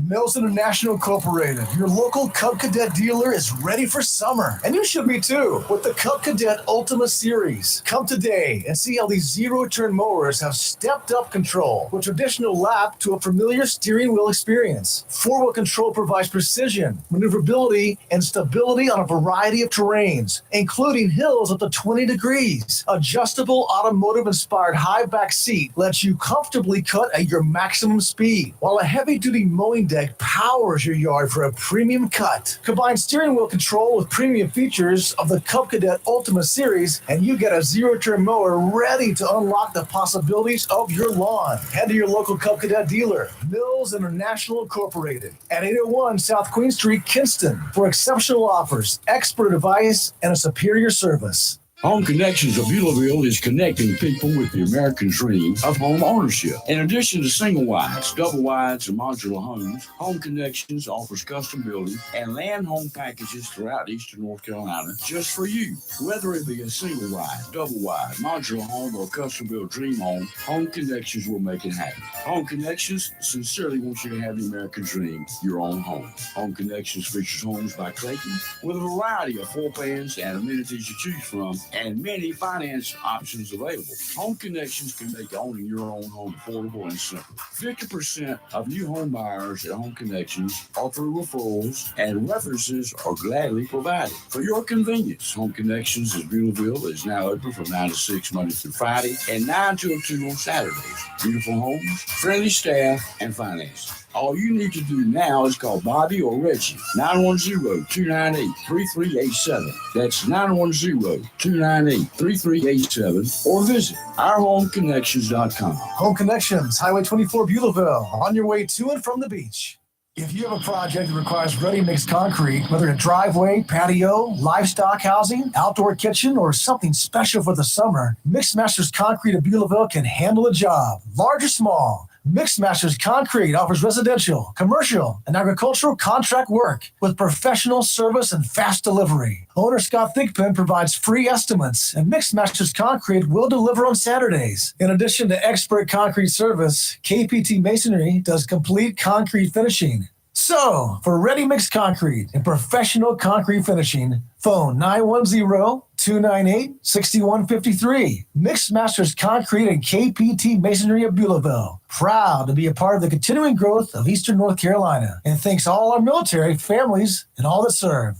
Mills International Incorporated, your local Cub Cadet dealer, is ready for summer. And you should be too, with the Cub Cadet Ultima Series. Come today and see how these zero-turn mowers have stepped up control with traditional lap to a familiar steering wheel experience. Four-wheel control provides precision, maneuverability, and stability on a variety of terrains, including hills up to 20 degrees. Adjustable automotive-inspired high back seat lets you comfortably cut at your maximum speed, while a heavy-duty mowing deck powers your yard for a premium cut. Combine steering wheel control with premium features of the Cub Cadet Ultima Series, and you get a zero-turn mower ready to unlock the possibilities of your lawn. Head to your local Cub Cadet dealer, Mills International Incorporated, at 801 South Queen Street, Kinston, for exceptional offers, expert advice, and a superior service. Home Connections of Beulahville is connecting people with the American dream of home ownership. In addition to single wides, double wides, and modular homes, Home Connections offers custom building and land home packages throughout eastern North Carolina just for you. Whether it be a single wide, double wide, modular home, or custom built dream home, Home Connections will make it happen. Home Connections sincerely wants you to have the American dream, your own home. Home Connections features homes by Clayton with a variety of floor plans and amenities to choose from, and many finance options available. Home Connections can make owning your own home affordable and simple. 50% of new home buyers at Home Connections are through referrals, and references are gladly provided. For your convenience, Home Connections in Beulahville is now open from 9 to 6 Monday through Friday and 9 to 2 on Saturdays. Beautiful homes, friendly staff, and financing. All you need to do now is call Bobby or Reggie, 910-298-3387. That's 910-298-3387, or visit ourhomeconnections.com. Home Connections, Highway 24, Beulahville, on your way to and from the beach. If you have a project that requires ready-mix concrete, whether a driveway, patio, livestock housing, outdoor kitchen, or something special for the summer, Mixed Masters Concrete of Beulahville can handle the job, large or small. Mixed Masters Concrete offers residential, commercial, and agricultural contract work with professional service and fast delivery. Owner Scott Thigpen provides free estimates, and Mixed Masters Concrete will deliver on Saturdays. In addition to expert concrete service, KPT Masonry does complete concrete finishing. So, for ready-mix concrete and professional concrete finishing, phone 910-298-6153. Mixed Masters Concrete and KPT Masonry of Beulahville. Proud to be a part of the continuing growth of Eastern North Carolina. And thanks to all our military families and all that serve.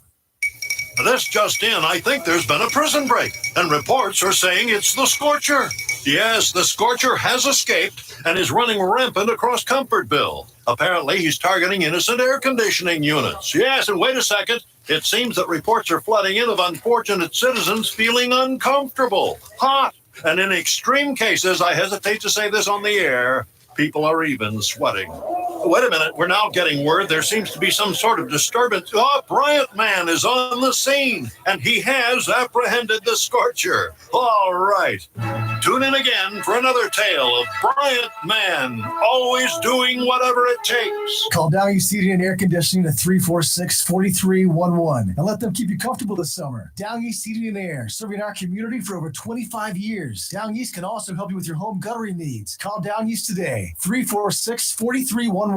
This just in, I think there's been a prison break, and reports are saying it's the Scorcher. Yes, the Scorcher has escaped and is running rampant across Comfortville. Apparently, he's targeting innocent air conditioning units. Yes, and wait a second. It seems that reports are flooding in of unfortunate citizens feeling uncomfortable, hot, and in extreme cases, I hesitate to say this on the air, people are even sweating. Wait a minute, we're now getting word there seems to be some sort of disturbance. Bryant Man is on the scene, and he has apprehended the Scorcher. All right. Tune in again for another tale of Bryant Man, always doing whatever it takes. Call Down East Heating and Air Conditioning at 346-4311 and let them keep you comfortable this summer. Down East Heating and Air, serving our community for over 25 years. Down East can also help you with your home guttering needs. Call Down East today, 346-4311.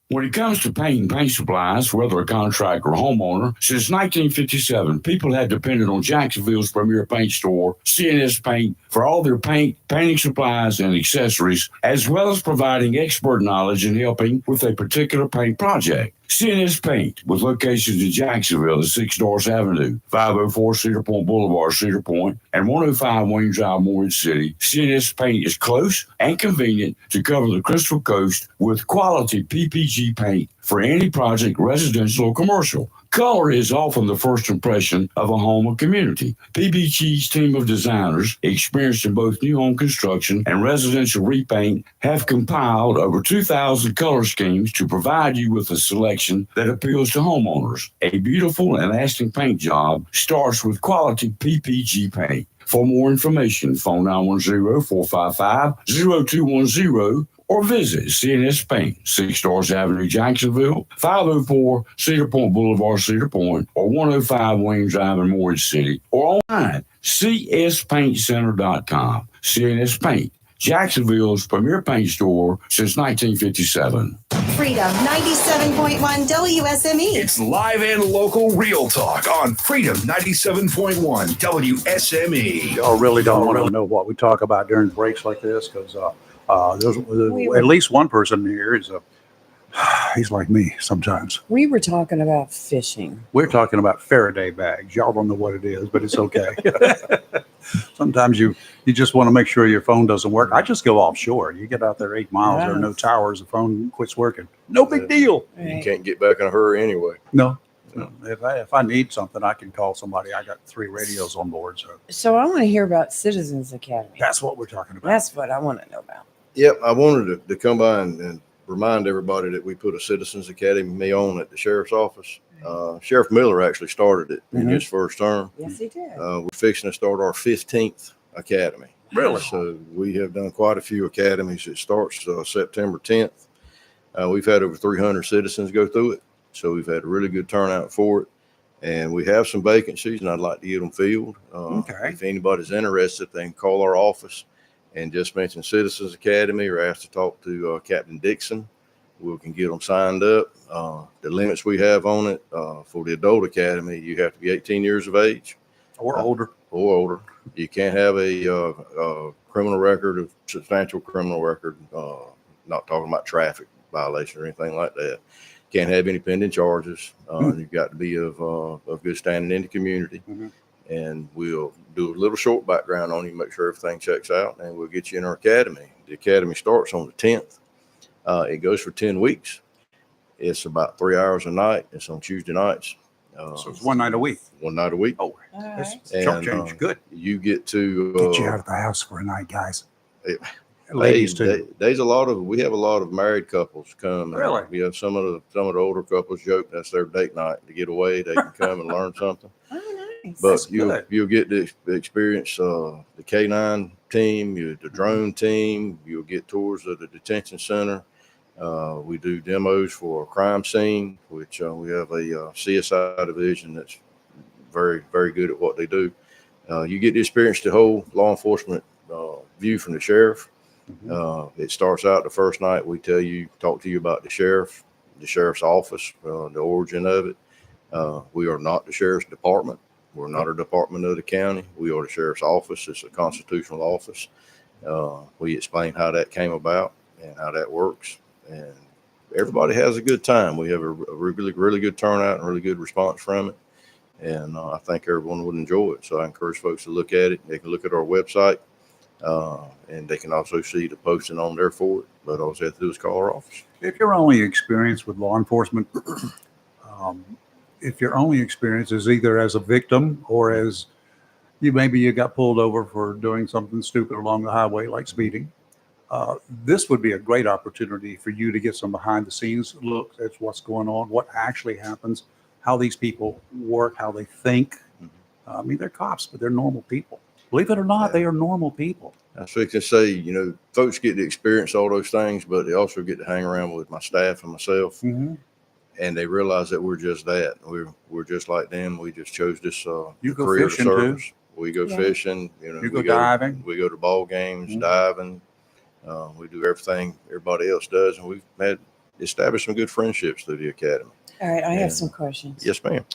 When it comes to paint and paint supplies, whether a contractor or homeowner, since 1957, people have depended on Jacksonville's premier paint store, CNS Paint, for all their paint, painting supplies, and accessories, as well as providing expert knowledge in helping with a particular paint project. CNS Paint, with locations in Jacksonville at 6 Doris Avenue, 504 Cedar Point Boulevard, Cedar Point, and 105 Wayne Drive, Morehead City. CNS Paint is close and convenient to cover the Crystal Coast with quality PPG paint for any project, residential or commercial. Color is often the first impression of a home or community. PPG's team of designers, experienced in both new home construction and residential repaint, have compiled over 2,000 color schemes to provide you with a selection that appeals to homeowners. A beautiful and lasting paint job starts with quality PPG paint. For more information, phone 910-455-0210 or visit CNS Paint, 6 Stars Avenue, Jacksonville, 504 Cedar Point Boulevard, Cedar Point, or 105 Williams Drive in Morris City, or online, cspaintcenter.com. CNS Paint, Jacksonville's premier paint store since 1957. Freedom 97.1 WSME. It's live and local real talk on Freedom 97.1 WSME. Y'all really don't want to know what we talk about during breaks like this, because there's at least one person here is he's like me sometimes. We were talking about fishing. We're talking about Faraday bags. Y'all don't know what it is, but it's okay. Sometimes you just want to make sure your phone doesn't work. I just go offshore. You get out there 8 miles, there are no towers, the phone quits working. No big deal. You can't get back in a hurry anyway. No. If I need something, I can call somebody. I got 3 radios on board. So I want to hear about Citizens Academy. That's what we're talking about. That's what I want to know about. Yep, I wanted to come by and remind everybody that we put a Citizens Academy on at the sheriff's office. Sheriff Miller actually started it in his first term. Yes, he did. We're fixing to start our 15th academy. Really? So we have done quite a few academies. It starts September 10th. We've had over 300 citizens go through it. So we've had a really good turnout for it. And we have some vacancies, and I'd like to get them filled. If anybody's interested, they can call our office and just mention Citizens Academy or ask to talk to Captain Dixon. We can get them signed up. The limits we have on it for the adult academy, you have to be 18 years of age. Or older. Or older. You can't have a criminal record, a substantial criminal record, not talking about traffic violation or anything like that. Can't have any pending charges. You've got to be of good standing in the community. And we'll do a little short background on you, make sure everything checks out, and we'll get you in our academy. The academy starts on the 10th. It goes for 10 weeks. It's about 3 hours a night. It's on Tuesday nights. So it's one night a week. One night a week. Oh, that's chump change. Good. You get to get you out of the house for a night, guys. Ladies too. We have a lot of married couples come. Really? We have some of the older couples joke that's their date night to get away. They can come and learn something. But you'll get to experience the K9 team, the drone team. You'll get tours of the detention center. We do demos for a crime scene, which we have a CSI division that's very, very good at what they do. You get to experience the whole law enforcement view from the sheriff. It starts out the first night. We talk to you about the sheriff's office, the origin of it. We are not the sheriff's department. We're not a department of the county. We are the sheriff's office. It's a constitutional office. We explain how that came about and how that works. And everybody has a good time. We have a really, really good turnout and really good response from it. And I think everyone would enjoy it. So I encourage folks to look at it. They can look at our website, and they can also see the posting on there for it. But all they have to do is call our office. If your only experience with law enforcement, if your only experience is either as a victim or as you got pulled over for doing something stupid along the highway like speeding, this would be a great opportunity for you to get some behind the scenes look at what's going on, what actually happens, how these people work, how they think. I mean, they're cops, but they're normal people. Believe it or not, they are normal people. That's what I can say. Folks get to experience all those things, but they also get to hang around with my staff and myself. And they realize that we're just that. We're just like them. We just chose this career to service. We go fishing. You go diving. We go to ball games, diving. We do everything everybody else does, and we've established some good friendships through the academy. All right, I have some questions. Yes, ma'am.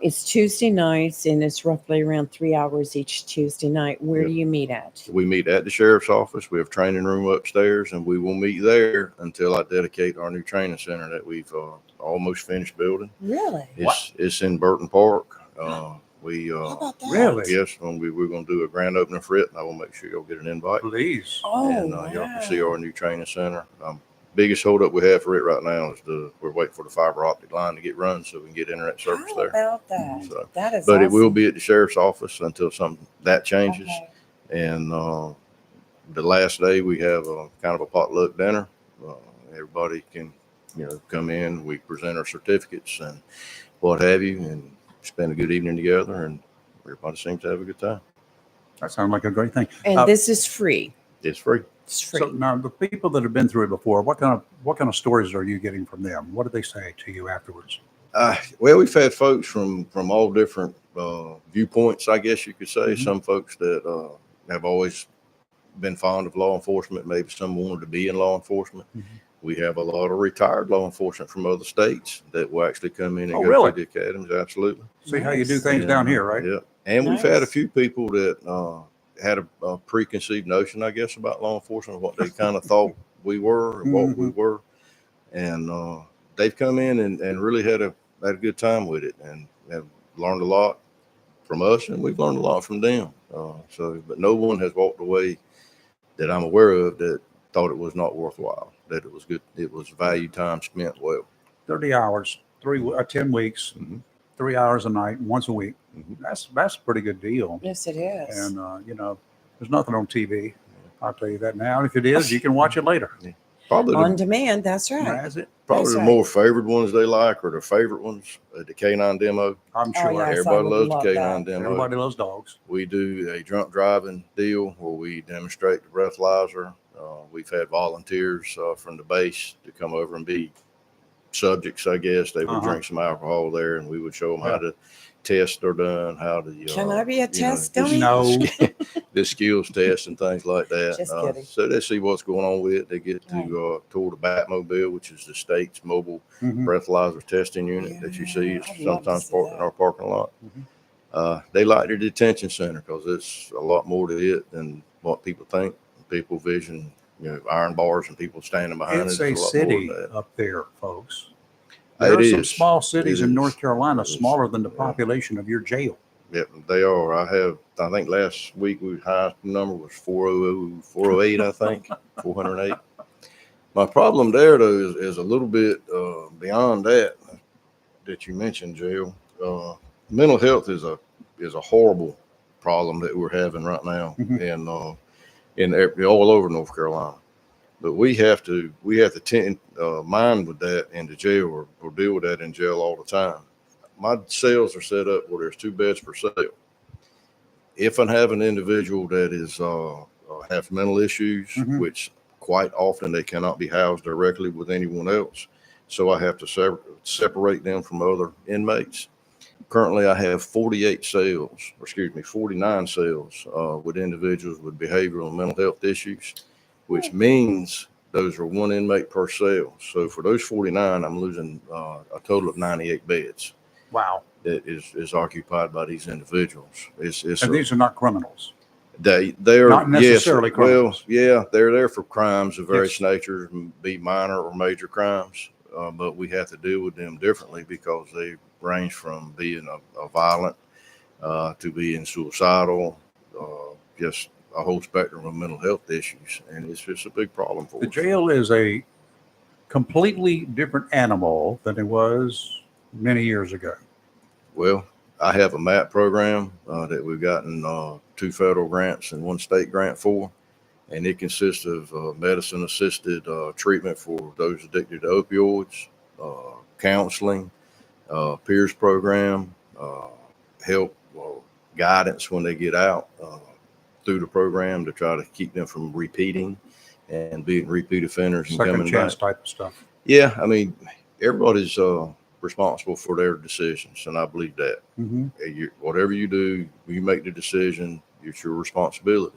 It's Tuesday nights, and it's roughly around 3 hours each Tuesday night. Where do you meet at? We meet at the sheriff's office. We have training room upstairs, and we will meet there until I dedicate our new training center that we've almost finished building. Really? It's in Burton Park. Really? Yes, we're going to do a grand opening for it, and I will make sure you'll get an invite. Please. And y'all can see our new training center. I'm biggest holdup we have for it right now is we're waiting for the fiber optic line to get run so we can get internet service there. How about that? So, That is but awesome. it will be at the sheriff's office until that changes. Okay. And the last day we have a kind of a potluck dinner. Everybody can, come in. We present our certificates and what have you, and spend a good evening together. And everybody seems to have a good time. That sounds like a great thing. And this is free. It's free. It's free. So now the people that have been through it before, what kind of stories are you getting from them? What do they say to you afterwards? Well, we've had folks from all different viewpoints, I guess you could say. Mm-hmm. Some folks that have always been fond of law enforcement, maybe some wanted to be in law enforcement. Mm-hmm. We have a lot of retired law enforcement from other states that will actually come in and Oh, go really? through the academies. Absolutely. See how you do things down here, right? Yeah. And Nice. we've had a few people that had a preconceived notion, I guess, about law enforcement, what they kind of thought we were and what we were. And they've come in and really had a good time with it and have learned a lot from us, and we've learned a lot from them. But no one has walked away that I'm aware of that thought it was not worthwhile, that it was good. It was value time spent well. 30 hours, 10 weeks, 3 hours a night, once a week. That's a pretty good deal. Yes, it is. And, there's nothing on TV. I'll tell you that now. And if it is, you can watch it later. Probably On demand. That's right. That's it. Probably That's the right. more favored ones they like, or their favorite ones, the K9 demo. I'm Oh, sure yes, I Everybody would loves love the that. K9 demo. everybody loves dogs. We do a drunk driving deal where we demonstrate the breathalyzer. We've had volunteers from the base to come over and be subjects, I guess. They would drink some alcohol there, and we would show them how to test are done, how to. Can I be a test the- dummy? No. the skills test and things like that. Just kidding. So they see what's going on with it. They get to tour the Batmobile, which is the state's mobile breathalyzer testing unit that you see. It's I'd love to sometimes see parked in our parking lot. They like their detention center because it's a lot more to it than what people think. People vision, iron bars and people standing behind It's it. a It's lot city more than that. up there, folks. It There are some is. small cities It in is. North Carolina, It is. smaller than the population of your jail. Yep, they are. I think last week we highest number was 408, I think, 408. My problem there though is a little bit beyond that you mentioned, jail. Mental health is a horrible problem that we're having right now, and all over North Carolina. But we have to mind with that in the jail or deal with that in jail all the time. My cells are set up where there's 2 beds per cell. If I have an individual that is have mental issues, which quite often they cannot be housed directly with anyone else, so I have to separate them from other inmates. Currently, I have 49 cells with individuals with behavioral and mental health issues, which means those are 1 inmate per cell. So for those 49, I'm losing a total of 98 beds. Wow. That is occupied by these individuals. And these are not criminals. They're Not necessarily criminals. Well, yeah, they're there for crimes of various natures, be minor or major crimes. But we have to deal with them differently because they range from being a violent to being suicidal, just a whole spectrum of mental health issues, and it's just a big problem for The us. jail is a completely different animal than it was many years ago. Well, I have a MAP program that we've gotten 2 federal grants and 1 state grant for, and it consists of medicine-assisted treatment for those addicted to opioids, counseling, peers program, help guidance when they get out through the program to try to keep them from repeating and being repeat offenders and Second coming chance back. type of stuff. Yeah, I mean, everybody's responsible for their decisions, and I believe that. Whatever you do, you make the decision, it's your responsibility.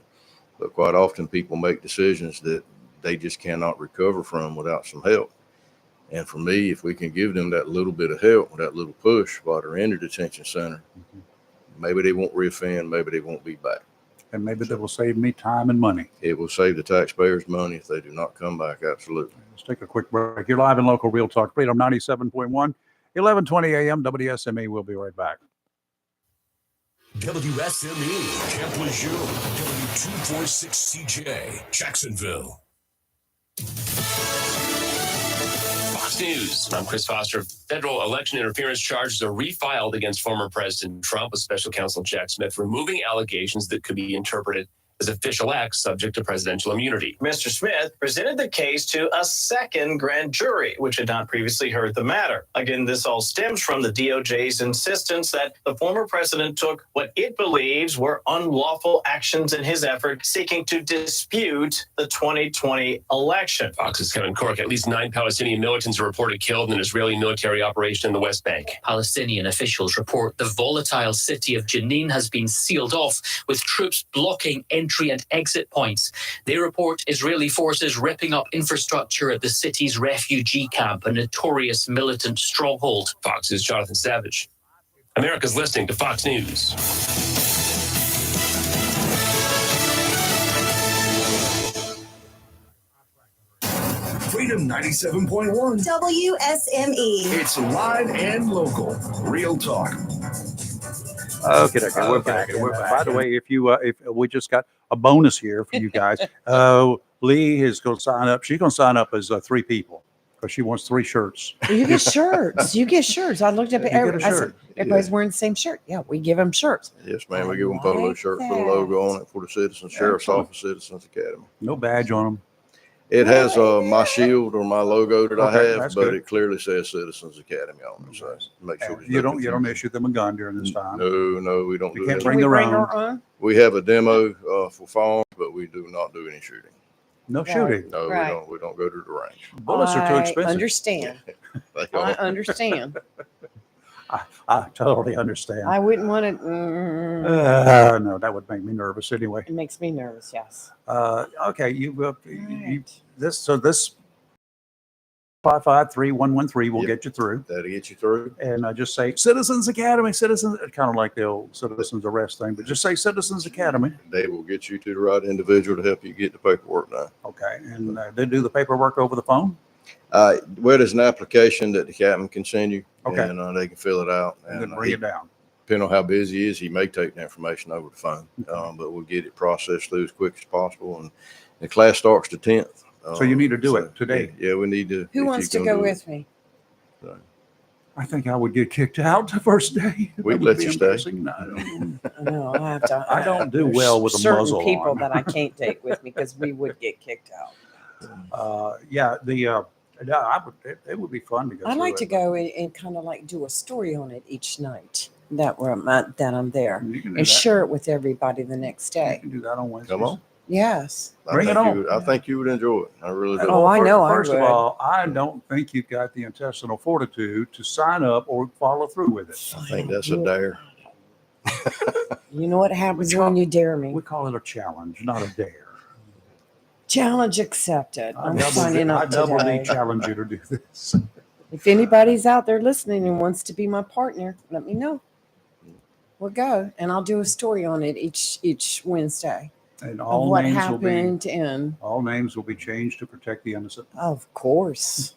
But quite often people make decisions that they just cannot recover from without some help. And for me, if we can give them that little bit of help, that little push while they're in the detention center, maybe they won't reoffend, maybe they won't be back. And maybe that will save me time and money. It will save the taxpayers money if they do not come back. Absolutely. Let's take a quick break. You're live in Local Real Talk Freedom 97.1, 1120 a.m. WSME. We'll be right back. WSME, Camp Lejeune, W246CJ, Jacksonville. News. I'm Chris Foster. Federal election interference charges are refiled against former President Trump, with special counsel Jack Smith removing allegations that could be interpreted as official acts subject to presidential immunity. Mr. Smith presented the case to a second grand jury, which had not previously heard the matter. Again, this all stems from the DOJ's insistence that the former president took what it believes were unlawful actions in his effort seeking to dispute the 2020 election. Fox's Kevin Cork. At least 9 Palestinian militants are reported killed in an Israeli military operation in the West Bank. Palestinian officials report the volatile city of Jenin has been sealed off, with troops blocking entry and exit points. They report Israeli forces ripping up infrastructure at the city's refugee camp, a notorious militant stronghold. Fox's Jonathan Savage. America's listening to Fox News. Freedom 97.1 WSME. It's live and local. Real talk. Okay, we're back. By the way, if we just got a bonus here for you guys, Lee is going to sign up. She's going to sign up as 3 people because she wants 3 shirts. You get shirts. You get shirts. I looked up at shirt. everybody's wearing the same shirt. Yeah, we give them shirts. Yes, ma'am. We give them polo shirts with a logo on it for the Citizens Sheriff's Office Citizens Academy. No badge on them. It has my shield or my logo that I have, that's but good. it clearly says Citizens Academy on it. So make sure You don't issue them a gun during this time. No, we don't You do can't that. bring their own. We have a demo for farms, but we do not do any shooting. No shooting. No, Right. we don't go to the range. Bullets are too expensive. Understand. I understand. I totally understand. I wouldn't want to. No, that would make me nervous anyway. It makes me nervous. Yes. Okay, this 553-113 will get you through. That'll get you through. And I just say Citizens Academy, Citizens, kind of like the old Citizens Arrest thing, but just say Citizens Academy. They will get you to the right individual to help you get the paperwork done. Okay, and they do the paperwork over the phone? Well, there's an application that the captain can send you, Okay. and they can fill it out. And then And bring it down. depending on how busy he is, he may take the information over the phone, but we'll get it processed through as quick as possible. And the class starts the 10th. So you need to do it today. Yeah, we need to. Who wants to go with me? I think I would get kicked out the first day. We'd That would let be you stay. embarrassing. No, I don't- No, I have to. I don't do well with a certain muzzle people on. that I can't take with me because we would get kicked out. It would be fun to go. I'd like to through go and kind of like do a story on it each night that I'm there, You can do and that. share it with everybody the next You day. can do that on Wednesdays. Come on. Yes. Bring it on. I think you would enjoy it. I really do. Oh, I know I First of would. all, I don't think you've got the intestinal fortitude to sign up or follow through with it. I think that's a dare. You know what happens when you dare me? We call it a challenge, not a dare. Challenge accepted. I'm I signing up doubly today. challenge you to do this. If anybody's out there listening and wants to be my partner, let me know. We'll go, and I'll do a story on it each Wednesday And of all what names happened. And all names will be changed to protect the innocent, of course,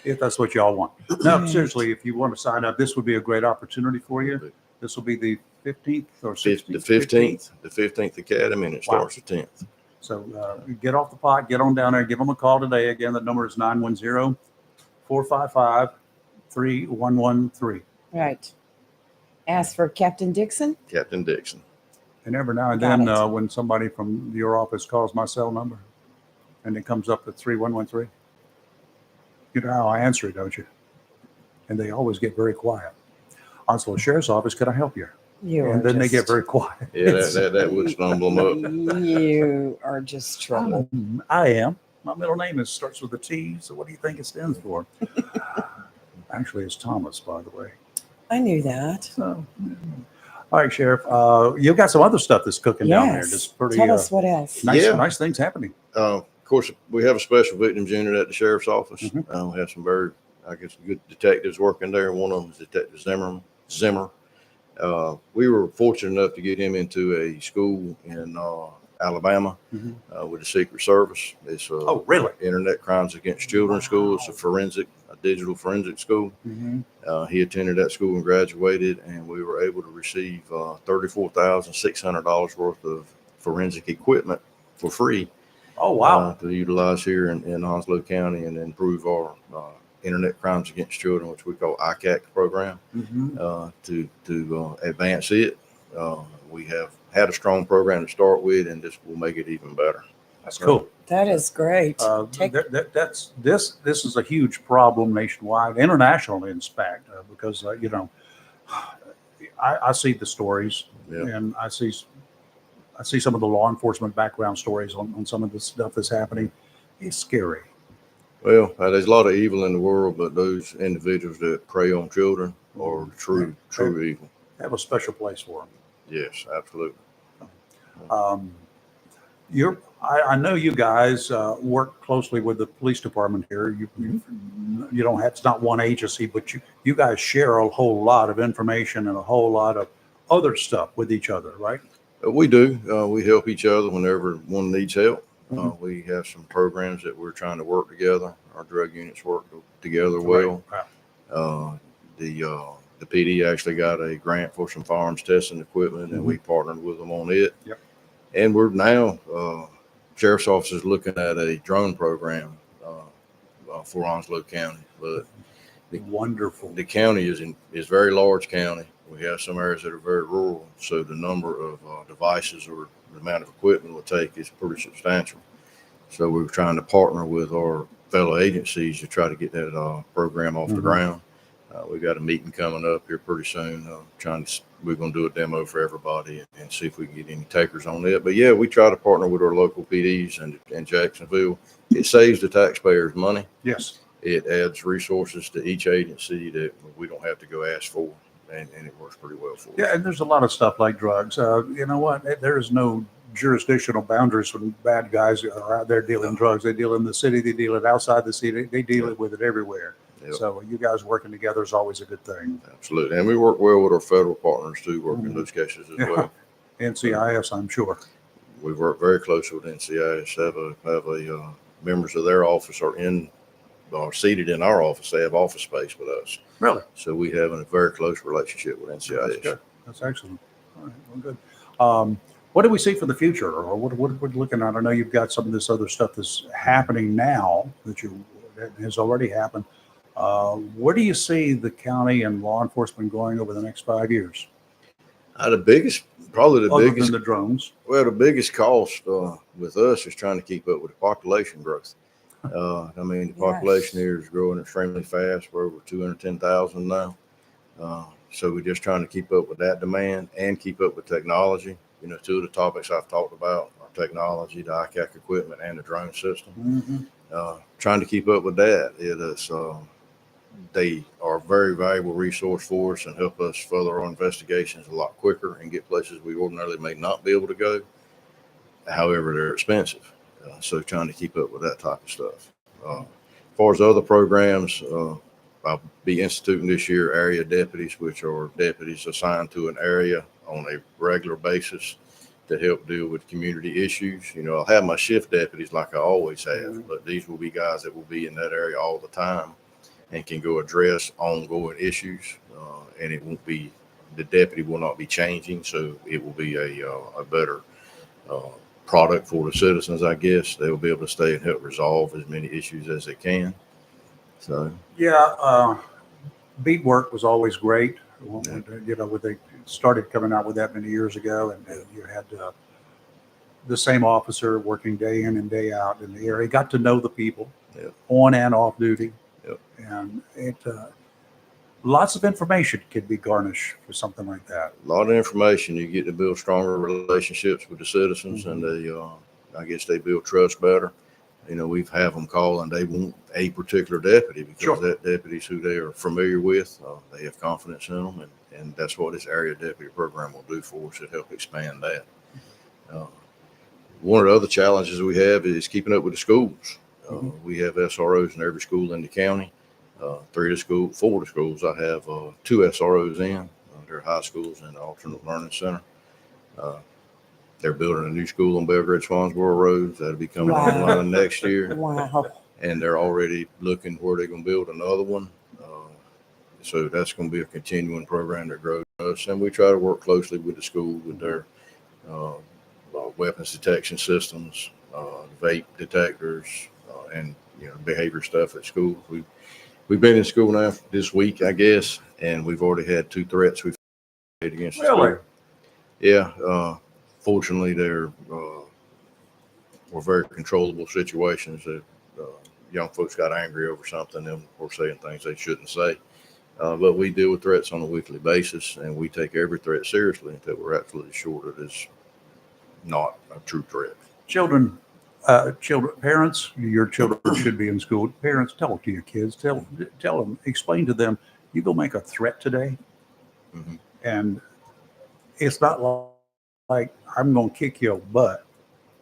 if that's what y'all want. No, seriously, if you want to sign up, this would be a great opportunity for you. This will be the 15th or 16th. The 15th, the 15th Academy, and it Wow. starts the 10th. So get off the pot, get on down there, give them a call today. Again, the number is 910-455-3113. right. Ask for Captain Dixon. Captain Dixon. And every now and Got then, it. when somebody from your office calls my cell number and it comes up at 3113, you know how I answer it, don't you? And they always get very quiet. Oslo Sheriff's Office, can I help you? And then they get very quiet. Yeah, that would stumble them up. You are just trouble. I am. My middle name starts with a T, so what do you think it stands for? Actually, it's Thomas, by the way. I knew that. So, all right, Sheriff. You've got some other stuff that's cooking down there. Yes. That's pretty. Tell us what else. Nice things happening. Of course, we have a special victims unit at the sheriff's office. We have some very, good detectives working there. One of them is Detective Zimmer. We were fortunate enough to get him into a school in Alabama with the Secret Service. It's really? Internet Crimes Against Children school. It's a digital forensic school. He attended that school and graduated, and we were able to receive $34,600 worth of forensic equipment for free Oh, wow. To utilize here in Onslow County and improve our internet crimes against children, which we call ICAC program, to advance it. We have had a strong program to start with, and this will make it even better. That's cool. That is great. This is a huge problem nationwide, internationally, in fact, because you know, I see the stories, and I see some of the law enforcement background stories on some of the stuff that's happening. It's scary. Well, there's a lot of evil in the world, but those individuals that prey on children are true evil. They have a special place for them. Yes, absolutely. I know you guys work closely with the police department here. You don't have, it's not one agency, but you guys share a whole lot of information and a whole lot of other stuff with each other, right? We do. We help each other whenever one needs help. We have some programs that we're trying to work together. Our drug units work together well. Right. The PD actually got a grant for some firearms testing equipment, and we partnered with them on it. Yep. And we're now sheriff's office is looking at a drone program for Onslow County. But wonderful. The county is very large county. We have some areas that are very rural, so the number of devices or the amount of equipment we'll take is pretty substantial. So we're trying to partner with our fellow agencies to try to get that program off the ground. We've got a meeting coming up here pretty soon. We're going to do a demo for everybody and see if we can get any takers on it. But yeah, we try to partner with our local PDs and Jacksonville. It saves the taxpayers money. Yes. It adds resources to each agency that we don't have to go ask for. And it works pretty well for us. Yeah, and there's a lot of stuff like drugs. You know what? There is no jurisdictional boundaries when bad guys are out there dealing drugs. They deal in the city, they deal it outside the city, they deal with it everywhere. Yep. So you guys working together is always a good thing. Absolutely. And we work well with our federal partners too, working those cases as well. NCIS, I'm sure. We work very closely with NCIS, have members of their office are seated in our office. They have office space with us. Really? So we have a very close relationship with NCIS. That's good. That's excellent. All right, well, good. What do we see for the future, or what we're looking at? I know you've got some of this other stuff that's happening now that has already happened. Where do you see the county and law enforcement going over the next 5 years? The biggest than the drones. Well, the biggest cost with us is trying to keep up with the population growth. The population here is growing extremely fast. We're over 210,000 now. So we're just trying to keep up with that demand and keep up with technology. You know, two of the topics I've talked about are technology, the ICAC equipment, and the drone system. Trying to keep up with that. They are a very valuable resource for us and help us further our investigations a lot quicker and get places we ordinarily may not be able to go. However, they're expensive. So trying to keep up with that type of stuff. As far as other programs, I'll be instituting this year area deputies, which are deputies assigned to an area on a regular basis to help deal with community issues. You know, I'll have my shift deputies like I always have, but these will be guys that will be in that area all the time and can go address ongoing issues. And it won't be, the deputy will not be changing. So it will be a better product for the citizens, I guess. They will be able to stay and help resolve as many issues as they can. So yeah, beat work was always great. You know, when they started coming out with that many years ago, and you had the same officer working day in and day out in the area, got to know the people on and off duty, and lots of information could be garnished for something like that. A lot of information. You get to build stronger relationships with the citizens, and I guess they build trust better. You know, we've had them call and they want a particular deputy because that deputy's who they are familiar with. They have confidence in them, and that's what this area deputy program will do for us. It'll help expand that. One of the other challenges we have is keeping up with the schools. We have SROs in every school in the county. 4 of the schools, I have 2 SROs in. They're high schools and the alternate learning center. They're building a new school on Belgrade Swansboro Road. That'll be coming online next year. Wow. And they're already looking where they're going to build another one. So that's going to be a continuing program that grows us. And we try to work closely with the school with their weapons detection systems, vape detectors, and behavior stuff at school. We've been in school now this week, I guess, and we've already had 2 threats we've made against the Really? school. Yeah. Fortunately, were very controllable situations that young folks got angry over something and were saying things they shouldn't say. But we deal with threats on a weekly basis, and we take every threat seriously until we're absolutely sure that it's not a true threat. Children, parents, your children should be in school. Parents, talk to your kids. Tell them, explain to them, you go make a threat today, and it's not like I'm going to kick your butt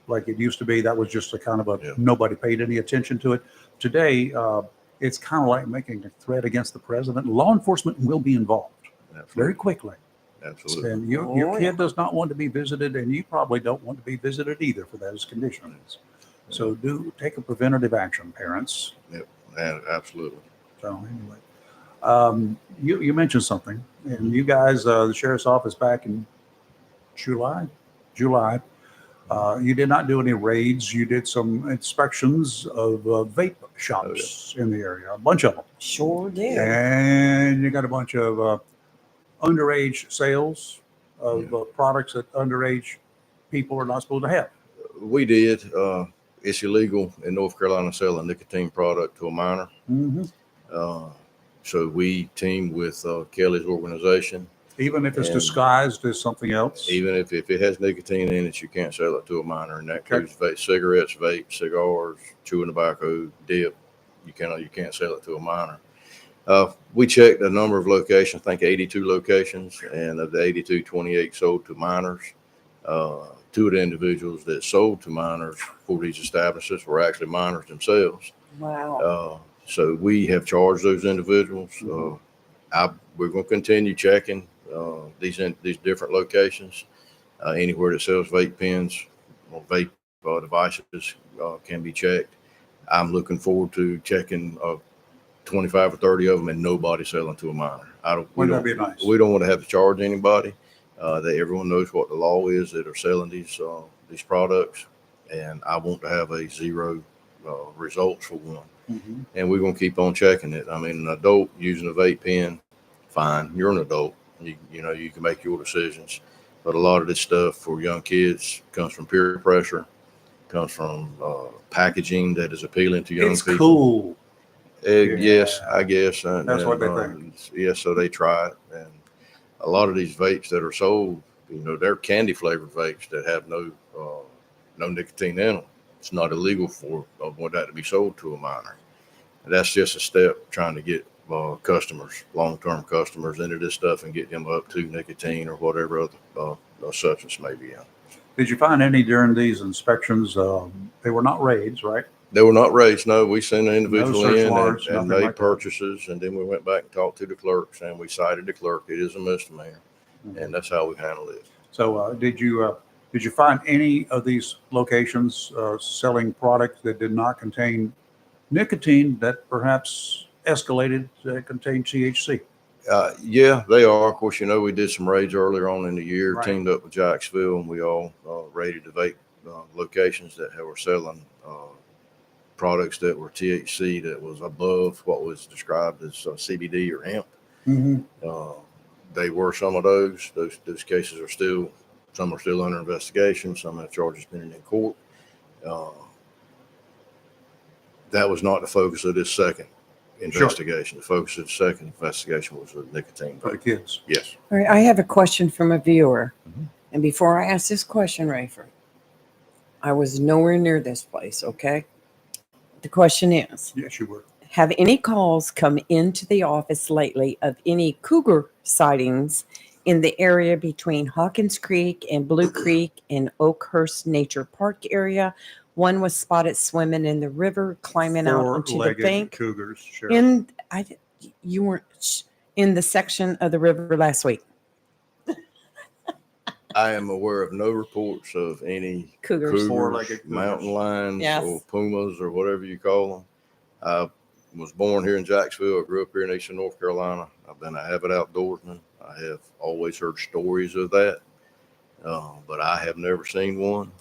like it used to be. That was just a kind of nobody paid any attention to it. Today, it's kind of like making a threat against the president. Law enforcement will be involved very quickly. Absolutely. And your kid does not want to be visited, and you probably don't want to be visited either for those conditions. So do take a preventative action, parents. Yep, and absolutely. So anyway, you mentioned something, and you guys, the sheriff's office back in July. You did not do any raids. You did some inspections of vape shops in the area, a bunch of them. Sure did. And you got a bunch of underage sales of products that underage people are not supposed to have. We did. It's illegal in North Carolina to sell a nicotine product to a minor. So we teamed with Kelly's organization. Even if it's disguised as something else? Even if it has nicotine in it, you can't sell it to a minor. And that includes cigarettes, vape, cigars, chewing tobacco, dip. You can't sell it to a minor. We checked a number of locations, I think 82 locations, and of the 82, 28 sold to minors. 2 of the individuals that sold to minors for these establishments were actually minors themselves. Wow. So we have charged those individuals. We're going to continue checking these different locations. Anywhere that sells vape pens or vape devices can be checked. I'm looking forward to checking 25 or 30 of them and nobody selling to a minor. Wouldn't that be nice? We don't want to have to charge anybody. That everyone knows what the law is that are selling these products, and I want to have a zero results for one. And we're going to keep on checking it. I mean, an adult using a vape pen, fine. You're an adult. You can make your decisions. But a lot of this stuff for young kids comes from peer pressure, comes from packaging that is appealing to young people. It's cool. Yes, I guess. That's what they think. Yes, so they try it. And a lot of these vapes that are sold, they're candy flavored vapes that have no nicotine in them. It's not illegal for that to be sold to a minor. And that's just a step trying to get customers, long-term customers, into this stuff and get them up to nicotine or whatever other substance may be in. Did you find any during these inspections? They were not raids, right? They were not raids. No, we sent an individual search in warrants, and nothing made like that. purchases, and then we went back and talked to the clerks, and we cited the clerk. It is a misdemeanor, and that's how we handled it. So did you find any of these locations selling products that did not contain nicotine that perhaps escalated to contain THC? Yeah, they are. Of course, we did some raids earlier on in the year, Right. teamed up with Jacksonville, and we all raided the vape locations that were selling products that were THC that was above what was described as CBD or hemp. They were some of those. Those cases are still, some are still under investigation. Some have charges pending in court. That was not the focus of this second investigation. The focus of the second investigation was the nicotine For the kids. Yes. All right, I have a question from a viewer. And before I ask this question, Rayford, I was nowhere near this place, okay? The question is, Yes, you were. have any calls come into the office lately of any cougar sightings in the area between Hawkins Creek and Blue Creek and Oakhurst Nature Park area? One was spotted swimming in the river, climbing out onto the Four-legged bank. cougars. Sure. You weren't in the section of the river last week. I am aware of no reports of any Cougars. Four-legged cougars. mountain lions, Yes. or pumas, or whatever you call them. I was born here in Jacksonville. I grew up here in Eastern North Carolina. I've been an avid outdoorsman. I have always heard stories of that, but I have never seen one.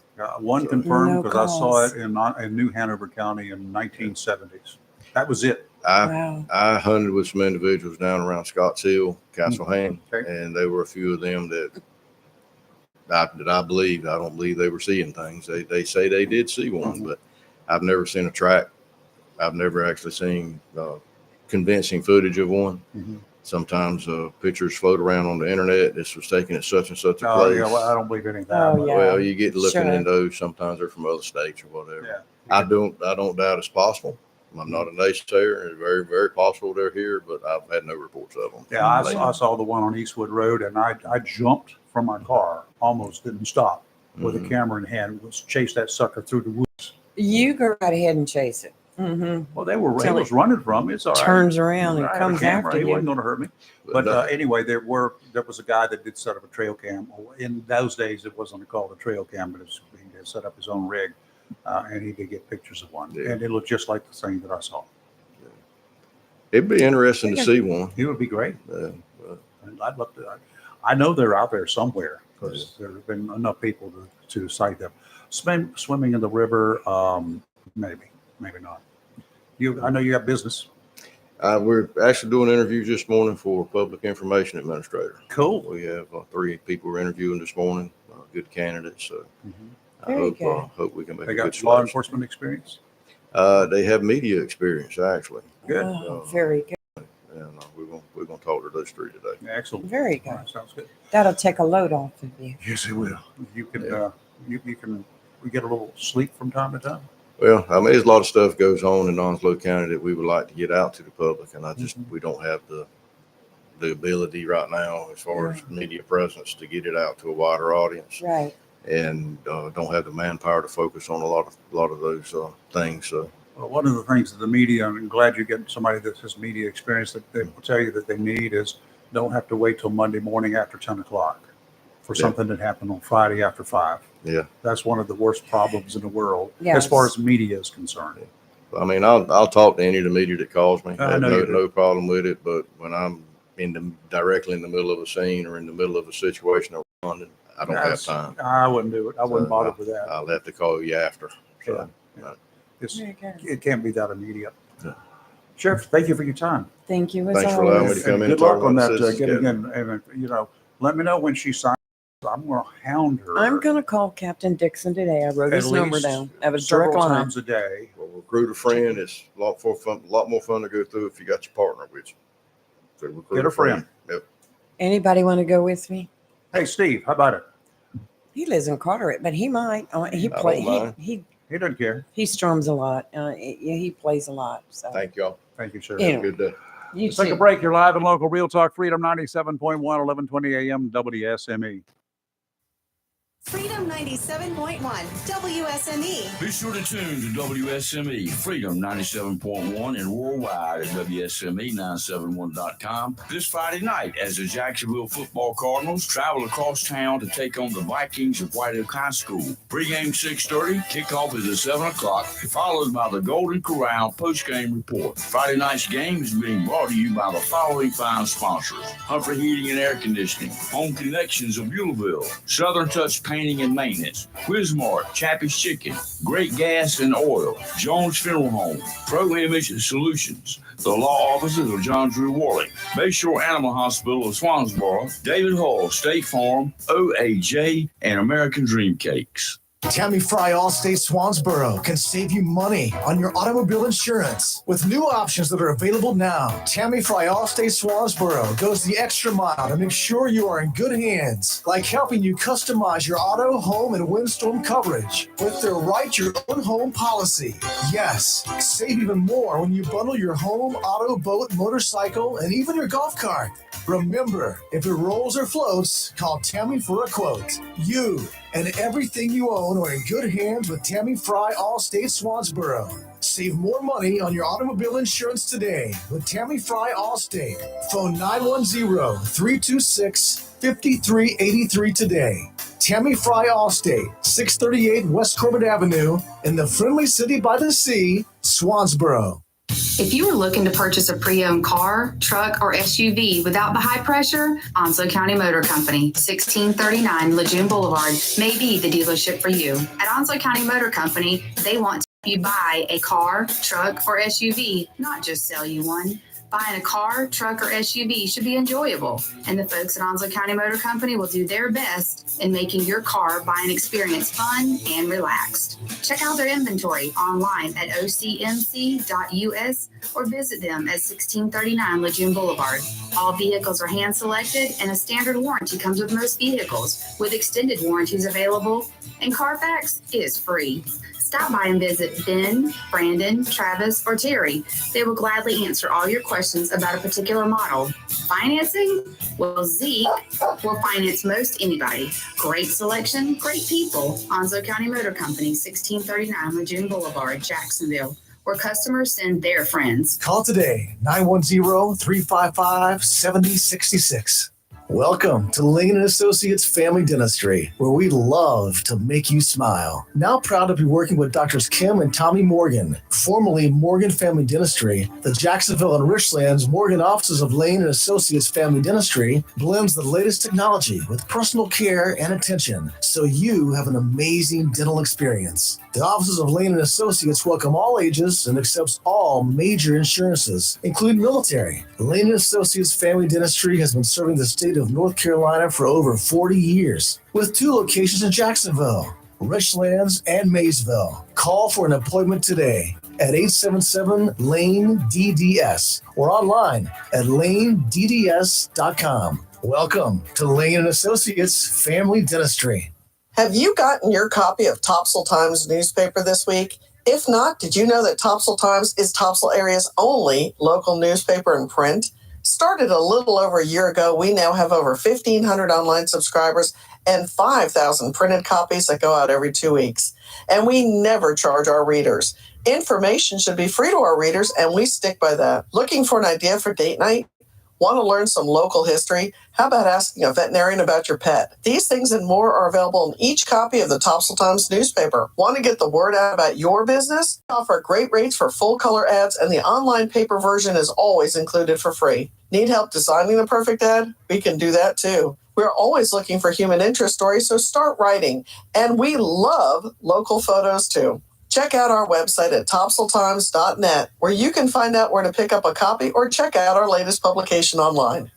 One confirmed No because I saw calls. it in New Hanover County in 1970s. That was it. I hunted with some individuals down around Scotts Hill, Castle Hand, and there were a few of them that I believe. I don't believe they were seeing things. They say they did see one, but I've never seen a track. I've never actually seen convincing footage of one. Sometimes pictures float around on the internet. This was taken at such and such a place. Yeah, well, I don't believe any of that. Well, you get looking in those. Sometimes they're from other states or whatever. Yeah. I don't doubt it's possible. I'm not a naysayer. It's very, very possible they're here, but I've had no reports of them. Yeah, I saw the one on Eastwood Road, and I jumped from my car, almost didn't stop, with a camera in hand, was chase that sucker through the woods. You go right ahead and chase it. Well, he was running from me. It's all right. Turns around and I had a comes camera. after He you. wasn't going to hurt me. But anyway, there was a guy that did set up a trail cam. In those days, it wasn't called a trail cam, but he did set up his own rig, and he did get pictures of one, and it looked just like the thing that I saw. It'd be interesting to see one. It would be great. I'd love to. I know they're out there somewhere because there have been enough people to sight them. Swimming in the river, maybe not. I know you have business. We're actually doing interviews this morning for Public Information Administrator. Cool. We have 3 people we're interviewing this morning, good candidates. So I Very hope we can make They a got good law selection. enforcement experience. They have media experience, actually. Good. Oh, very good. And we're gonna talk to those 3 today. Excellent. Very good. All right, sounds good. That'll take a load off of you. Yes, it will. You can. We get a little sleep from time to time. Well, I mean, there's a lot of stuff goes on in Onslow County that we would like to get out to the public, and we don't have the ability right now as far as media presence to get it out to a wider audience, Right. and don't have the manpower to focus on a lot of those things. So Well, one of the things that the media, I'm glad you get somebody that has media experience that they will tell you that they need is don't have to wait till Monday morning after 10 o'clock for something that happened on Friday after 5. Yeah. That's one of the worst problems in the world as Yes. far as media is concerned. I mean, I'll talk to any of the media that calls me. I I know have you do. no problem with it, but when I'm directly in the middle of a scene or in the middle of a situation or London, I don't have time. I wouldn't do it. I wouldn't So bother with that. I'll have to call you after. So, It can't be that immediate. Sheriff, thank you for your time. Thank you. Thanks for allowing me to come in and Good talk luck on about that. this. Getting in, and let me know when she signs. I'm going to hound her. I'm going to call Captain Dixon today. I wrote At his number least down. I have a direct several line. times a day. Well, recruit a friend. It's a lot more fun to go through if you got your partner with you. So recruit Get a friend. Yep. Anybody want to go with me? Hey, Steve, how about it? He lives in Carteret, but he might. He I play. don't mind. He doesn't care. He strums a lot. He plays a lot. So Thank y'all. Thank you, sir. Yeah. Have a good day. you Let's take too. a break. You're live and local. Real Talk Freedom 97.1, 1120 a.m. WSME. Freedom 97.1 WSME. Be sure to tune to WSME Freedom 97.1 and worldwide at WSME971.com this Friday night as the Jacksonville Football Cardinals travel across town to take on the Vikings of White Oak High School. Pre-game 6:30, kickoff is at 7 o'clock, followed by the Golden Corral post-game report. Friday night's game is being brought to you by the following fine sponsors: Humphrey Heating and Air Conditioning, Home Connections of Beulaville, Southern Touch Painting and Maintenance, Quizmart, Chappie's Chicken, Great Gas and Oil, Jones Funeral Home, Pro Image Solutions, the law offices of John Drew Worley, Bayshore Animal Hospital of Swansboro, David Hall, State Farm, OAJ, and American Dream Cakes. Tammy Fry Allstate Swansboro can save you money on your automobile insurance with new options that are available now. Tammy Fry Allstate Swansboro goes the extra mile to make sure you are in good hands, like helping you customize your auto, home, and windstorm coverage with their Write Your Own Home policy. Yes, save even more when you bundle your home, auto, boat, motorcycle, and even your golf cart. Remember, if it rolls or floats, call Tammy for a quote. You and everything you own are in good hands with Tammy Fry Allstate Swansboro. Save more money on your automobile insurance today with Tammy Fry Allstate. Phone 910-326-5383 today. Tammy Fry Allstate, 638 West Corbett Avenue in the friendly city by the sea, Swansboro. If you are looking to purchase a pre-owned car, truck, or SUV without the high pressure, Onslow County Motor Company, 1639 Lejeune Boulevard, may be the dealership for you. At Onslow County Motor Company, they want to help you buy a car, truck, or SUV, not just sell you one. Buying a car, truck, or SUV should be enjoyable, and the folks at Onslow County Motor Company will do their best in making your car buying experience fun and relaxed. Check out their inventory online at ocmc.us or visit them at 1639 Lejeune Boulevard. All vehicles are hand-selected, and a standard warranty comes with most vehicles, with extended warranties available, and Carfax is free. Stop by and visit Ben, Brandon, Travis, or Terry. They will gladly answer all your questions about a particular model. Financing? Well, Zeke will finance most anybody. Great selection, great people. Onslow County Motor Company, 1639 Lejeune Boulevard, Jacksonville, where customers send their friends. Call today, 910-355-7066. Welcome to Lane & Associates Family Dentistry, where we love to make you smile. Now proud to be working with Doctors Kim and Tommy Morgan, formerly Morgan Family Dentistry. The Jacksonville and Richlands Morgan offices of Lane & Associates Family Dentistry blends the latest technology with personal care and attention, so you have an amazing dental experience. The offices of Lane & Associates welcome all ages and accepts all major insurances, including military. Lane & Associates Family Dentistry has been serving the state of North Carolina for over 40 years, with 2 locations in Jacksonville, Richlands, and Maysville. Call for an appointment today at 877-LANE-DDS or online at lanedds.com. Welcome to Lane & Associates Family Dentistry. Have you gotten your copy of Topsail Times newspaper this week? If not, did you know that Topsail Times is Topsail area's only local newspaper in print? Started a little over a year ago, we now have over 1,500 online subscribers and 5,000 printed copies that go out every 2 weeks. And we never charge our readers. Information should be free to our readers, and we stick by that. Looking for an idea for date night? Want to learn some local history? How about asking a veterinarian about your pet? These things and more are available in each copy of the Topsail Times newspaper. Want to get the word out about your business? We offer great rates for full color ads, and the online paper version is always included for free. Need help designing the perfect ad? We can do that too. We're always looking for human interest stories, so start writing. And we love local photos too. Check out our website at topsailtimes.net, where you can find out where to pick up a copy or check out our latest publication online.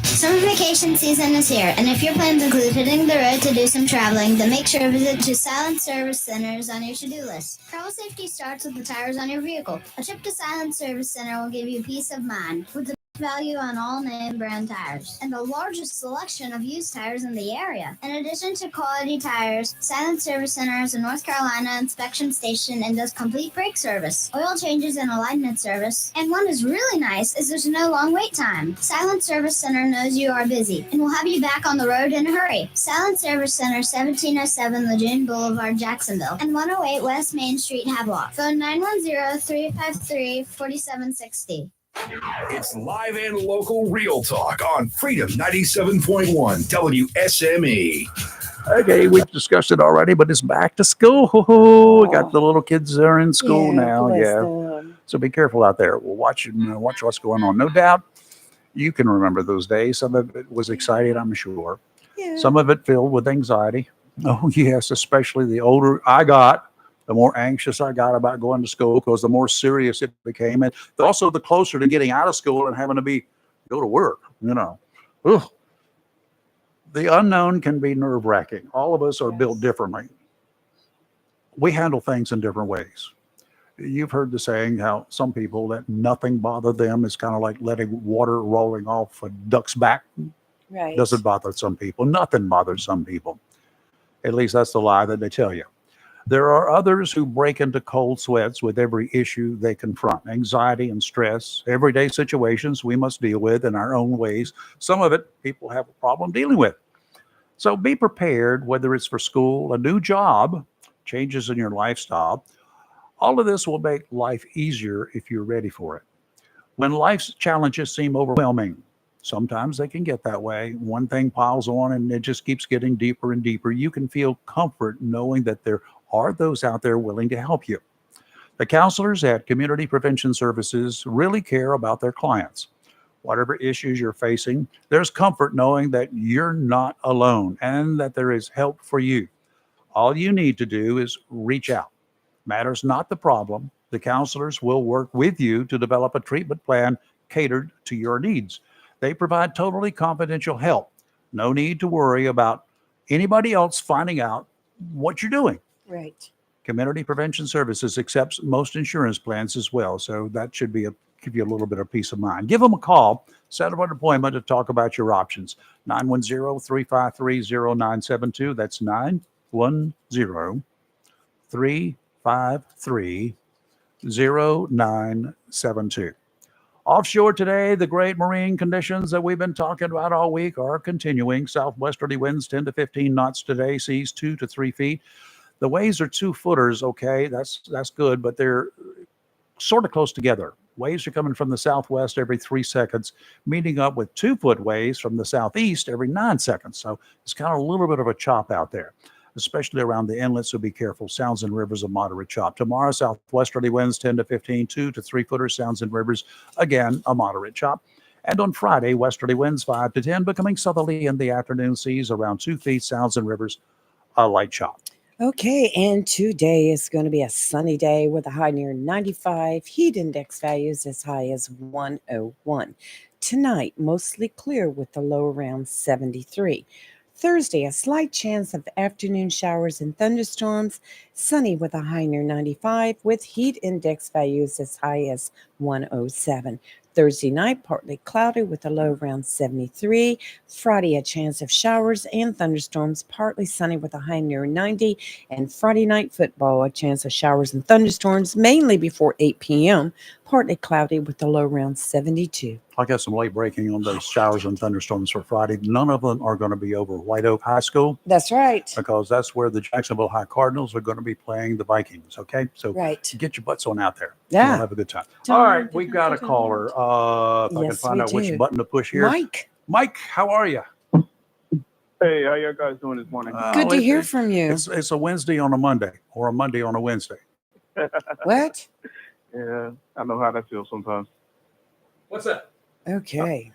Summer vacation season is here, and if your plans include hitting the road to do some traveling, then make sure to visit to Silent Service Centers on your to-do list. Travel safety starts with the tires on your vehicle. A trip to Silent Service Center will give you peace of mind with the value on all name brand tires and the largest selection of used tires in the area. In addition to quality tires, Silent Service Center is a North Carolina inspection station and does complete brake service, oil changes, and alignment service. And what is really nice is there's no long wait time. Silent Service Center knows you are busy and will have you back on the road in a hurry. Silent Service Center, 1707 Lejeune Boulevard, Jacksonville, and 108 West Main Street, Havelock. Phone 910-353-4760. It's live and local real talk on Freedom 97.1 WSME. Okay, we've discussed it already, but it's back to school. We got the little kids that are in school now. Yeah. So be careful out there. We'll watch what's going on. No doubt you can remember those days. Some of it was exciting, I'm sure. Yeah. Some of it filled with anxiety. Oh, yes, especially the older I got, the more anxious I got about going to school because the more serious it became. And also the closer to getting out of school and having to go to work, Ugh. The unknown can be nerve-wracking. All of us are built differently. We handle things in different ways. You've heard the saying how some people that nothing bothered them is kind of like letting water rolling off a duck's back. Right. Doesn't bother some people. Nothing bothers some people. At least that's the lie that they tell you. There are others who break into cold sweats with every issue they confront. Anxiety and stress, everyday situations we must deal with in our own ways. Some of it people have a problem dealing with. So be prepared, whether it's for school, a new job, changes in your lifestyle. All of this will make life easier if you're ready for it. When life's challenges seem overwhelming, sometimes they can get that way. One thing piles on and it just keeps getting deeper and deeper. You can feel comfort knowing that there are those out there willing to help you. The counselors at Community Prevention Services really care about their clients. Whatever issues you're facing, there's comfort knowing that you're not alone and that there is help for you. All you need to do is reach out. Matters not the problem. The counselors will work with you to develop a treatment plan catered to your needs. They provide totally confidential help. No need to worry about anybody else finding out what you're doing. Right. Community Prevention Services accepts most insurance plans as well, so that should give you a little bit of peace of mind. Give them a call. Set up an appointment to talk about your options. 910-353-0972. That's 910-353-0972. Offshore today, the great marine conditions that we've been talking about all week are continuing. Southwesterly winds 10 to 15 knots today, seas 2 to 3 feet. The waves are 2 footers, okay, that's good, but they're sort of close together. Waves are coming from the southwest every 3 seconds, meeting up with 2-foot waves from the southeast every 9 seconds. So it's kind of a little bit of a chop out there, especially around the inlet, so be careful. Sounds and rivers, a moderate chop. Tomorrow, southwesterly winds 10 to 15, 2 to 3 footers, sounds and rivers, again, a moderate chop. And on Friday, westerly winds 5 to 10, becoming southerly in the afternoon, seas around 2 feet, sounds and rivers, a light chop. Okay, and today is going to be a sunny day with a high near 95, heat index values as high as 101. Tonight, mostly clear with the low around 73. Thursday, a slight chance of afternoon showers and thunderstorms, sunny with a high near 95 with heat index values as high as 107. Thursday night, partly cloudy with a low around 73. Friday, a chance of showers and thunderstorms, partly sunny with a high near 90. And Friday night football, a chance of showers and thunderstorms, mainly before 8 p.m., partly cloudy with a low around 72. I got some late breaking on those showers and thunderstorms for Friday. None of them are going to be over White Oak High School. That's right. Because that's where the Jacksonville High Cardinals are going to be playing the Vikings. Okay, so get your butts on out there. Yeah, we'll have a good time. All right, we got a caller. If I can find out which button to push here. Mike, how are you? Hey, how you guys doing this morning? Good to hear from you. It's a Wednesday on a Monday, or a Monday on a Wednesday. What? Yeah, I know how that feels sometimes. What's that? Okay.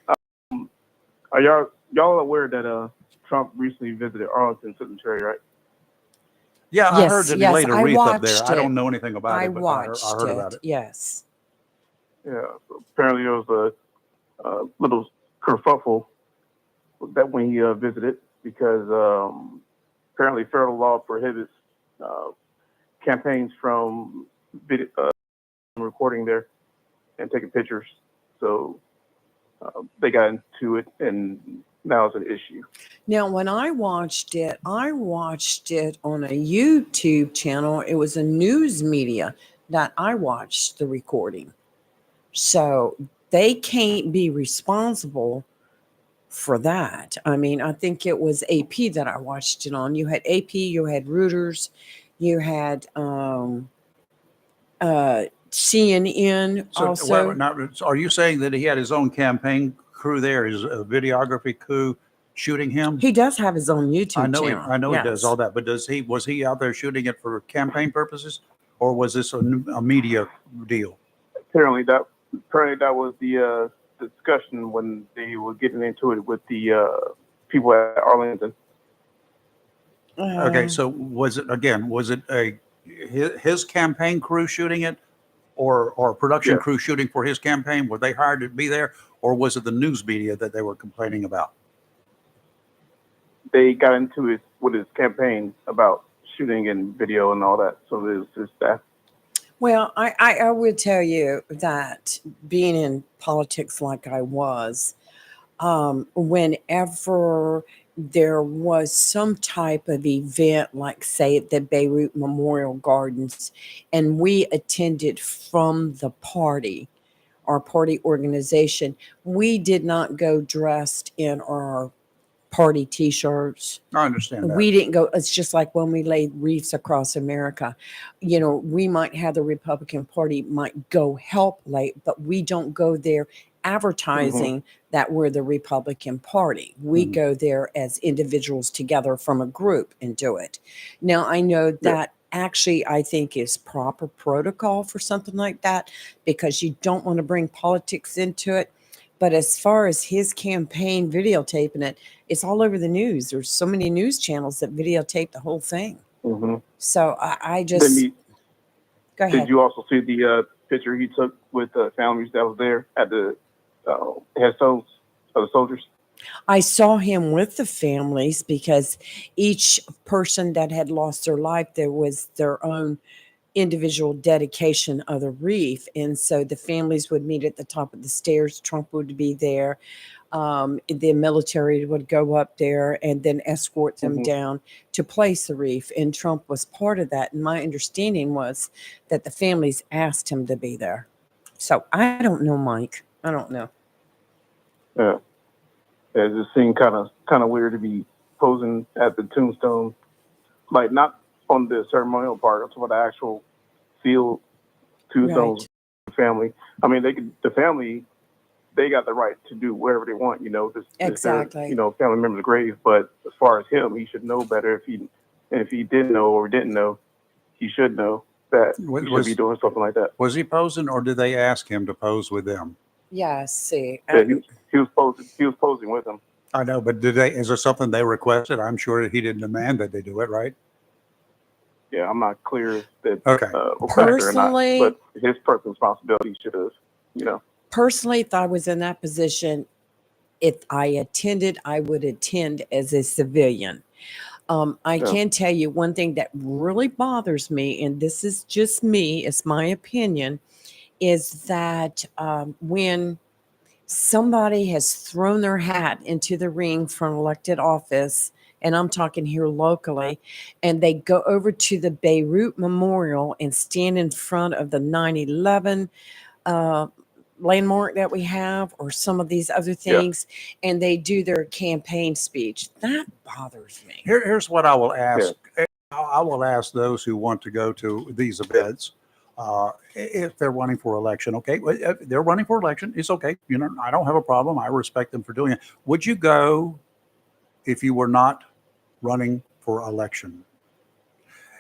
Are y'all aware that Trump recently visited Arlington Cemetery, right? Yeah, I heard that he laid a wreath up there. watched I don't it. know anything about I it, but watched I heard about it. Yes. Yeah. So apparently there was a little kerfuffle that when he visited because apparently federal law prohibits campaigns from recording there and taking pictures. So they got into it, and now it's an issue. Now, when I watched it on a YouTube channel. It was a news media that I watched the recording. So they can't be responsible for that. I mean, I think it was AP that I watched it on. You had AP, you had Reuters, you had CNN also. So are you saying that he had his own campaign crew there, his videography crew shooting him? He does have his own YouTube channel. I know he does all that, but was he out there shooting it for campaign purposes, or was this a media deal? Apparently that was the discussion when they were getting into it with the people at Arlington. Okay, so was it his campaign crew shooting it, or production crew shooting for his campaign? Were they hired to be there, or was it the news media that they were complaining about? They got into it with his campaign about shooting and video and all that. So it was his staff. Well, I would tell you that being in politics like I was, whenever there was some type of event, like say at the Beirut Memorial Gardens, and we attended from the party, our party organization, we did not go dressed in our party t-shirts. I understand that. We didn't go. It's just like when we laid wreaths across America. You know, we might have the Republican Party might go help late, but we don't go there advertising that we're the Republican Party. We go there as individuals together from a group and do it. Now, I know that actually, I think, is proper protocol for something like that because you don't want to bring politics into it. But as far as his campaign videotaping it, it's all over the news. There's so many news channels that videotape the whole thing. Mm-hmm. So I just go ahead. Did you also see the picture he took with the families that was there at the headstones of the soldiers? I saw him with the families because each person that had lost their life, there was their own individual dedication of the wreath. And so the families would meet at the top of the stairs. Trump would be there. The military would go up there and then escort them down to place the wreath. And Trump was part of that. And my understanding was that the families asked him to be there. So I don't know, Mike. I don't know. Yeah. It just seemed kind of weird to be posing at the tombstone, like not on the ceremonial part, but the actual field tombstones. Right. Family. I mean, the family, they got the right to do whatever they want. Exactly. Family members' grave. But as far as him, he should know better. If he didn't know or didn't know, he should know that he should be doing something like that. Was he posing, or did they ask him to pose with them? Yeah, see. Yeah, he was posing. He was posing with them. I know, but is there something they requested? I'm sure he didn't demand that they do it, right? Yeah, I'm not clear that Personally, or not, but his personal responsibility should have, Personally, if I was in that position, if I attended, I would attend as a civilian. I can tell you one thing that really bothers me, and this is just me, it's my opinion, is that when somebody has thrown their hat into the ring for an elected office, and I'm talking here locally, and they go over to the Beirut Memorial and stand in front of the 9/11 landmark that we have, or some of these other things, and they do their campaign speech. That bothers me. Here's what I will ask. I will ask those who want to go to these events, if they're running for election. Okay, if they're running for election, it's okay. I don't have a problem. I respect them for doing it. Would you go if you were not running for election?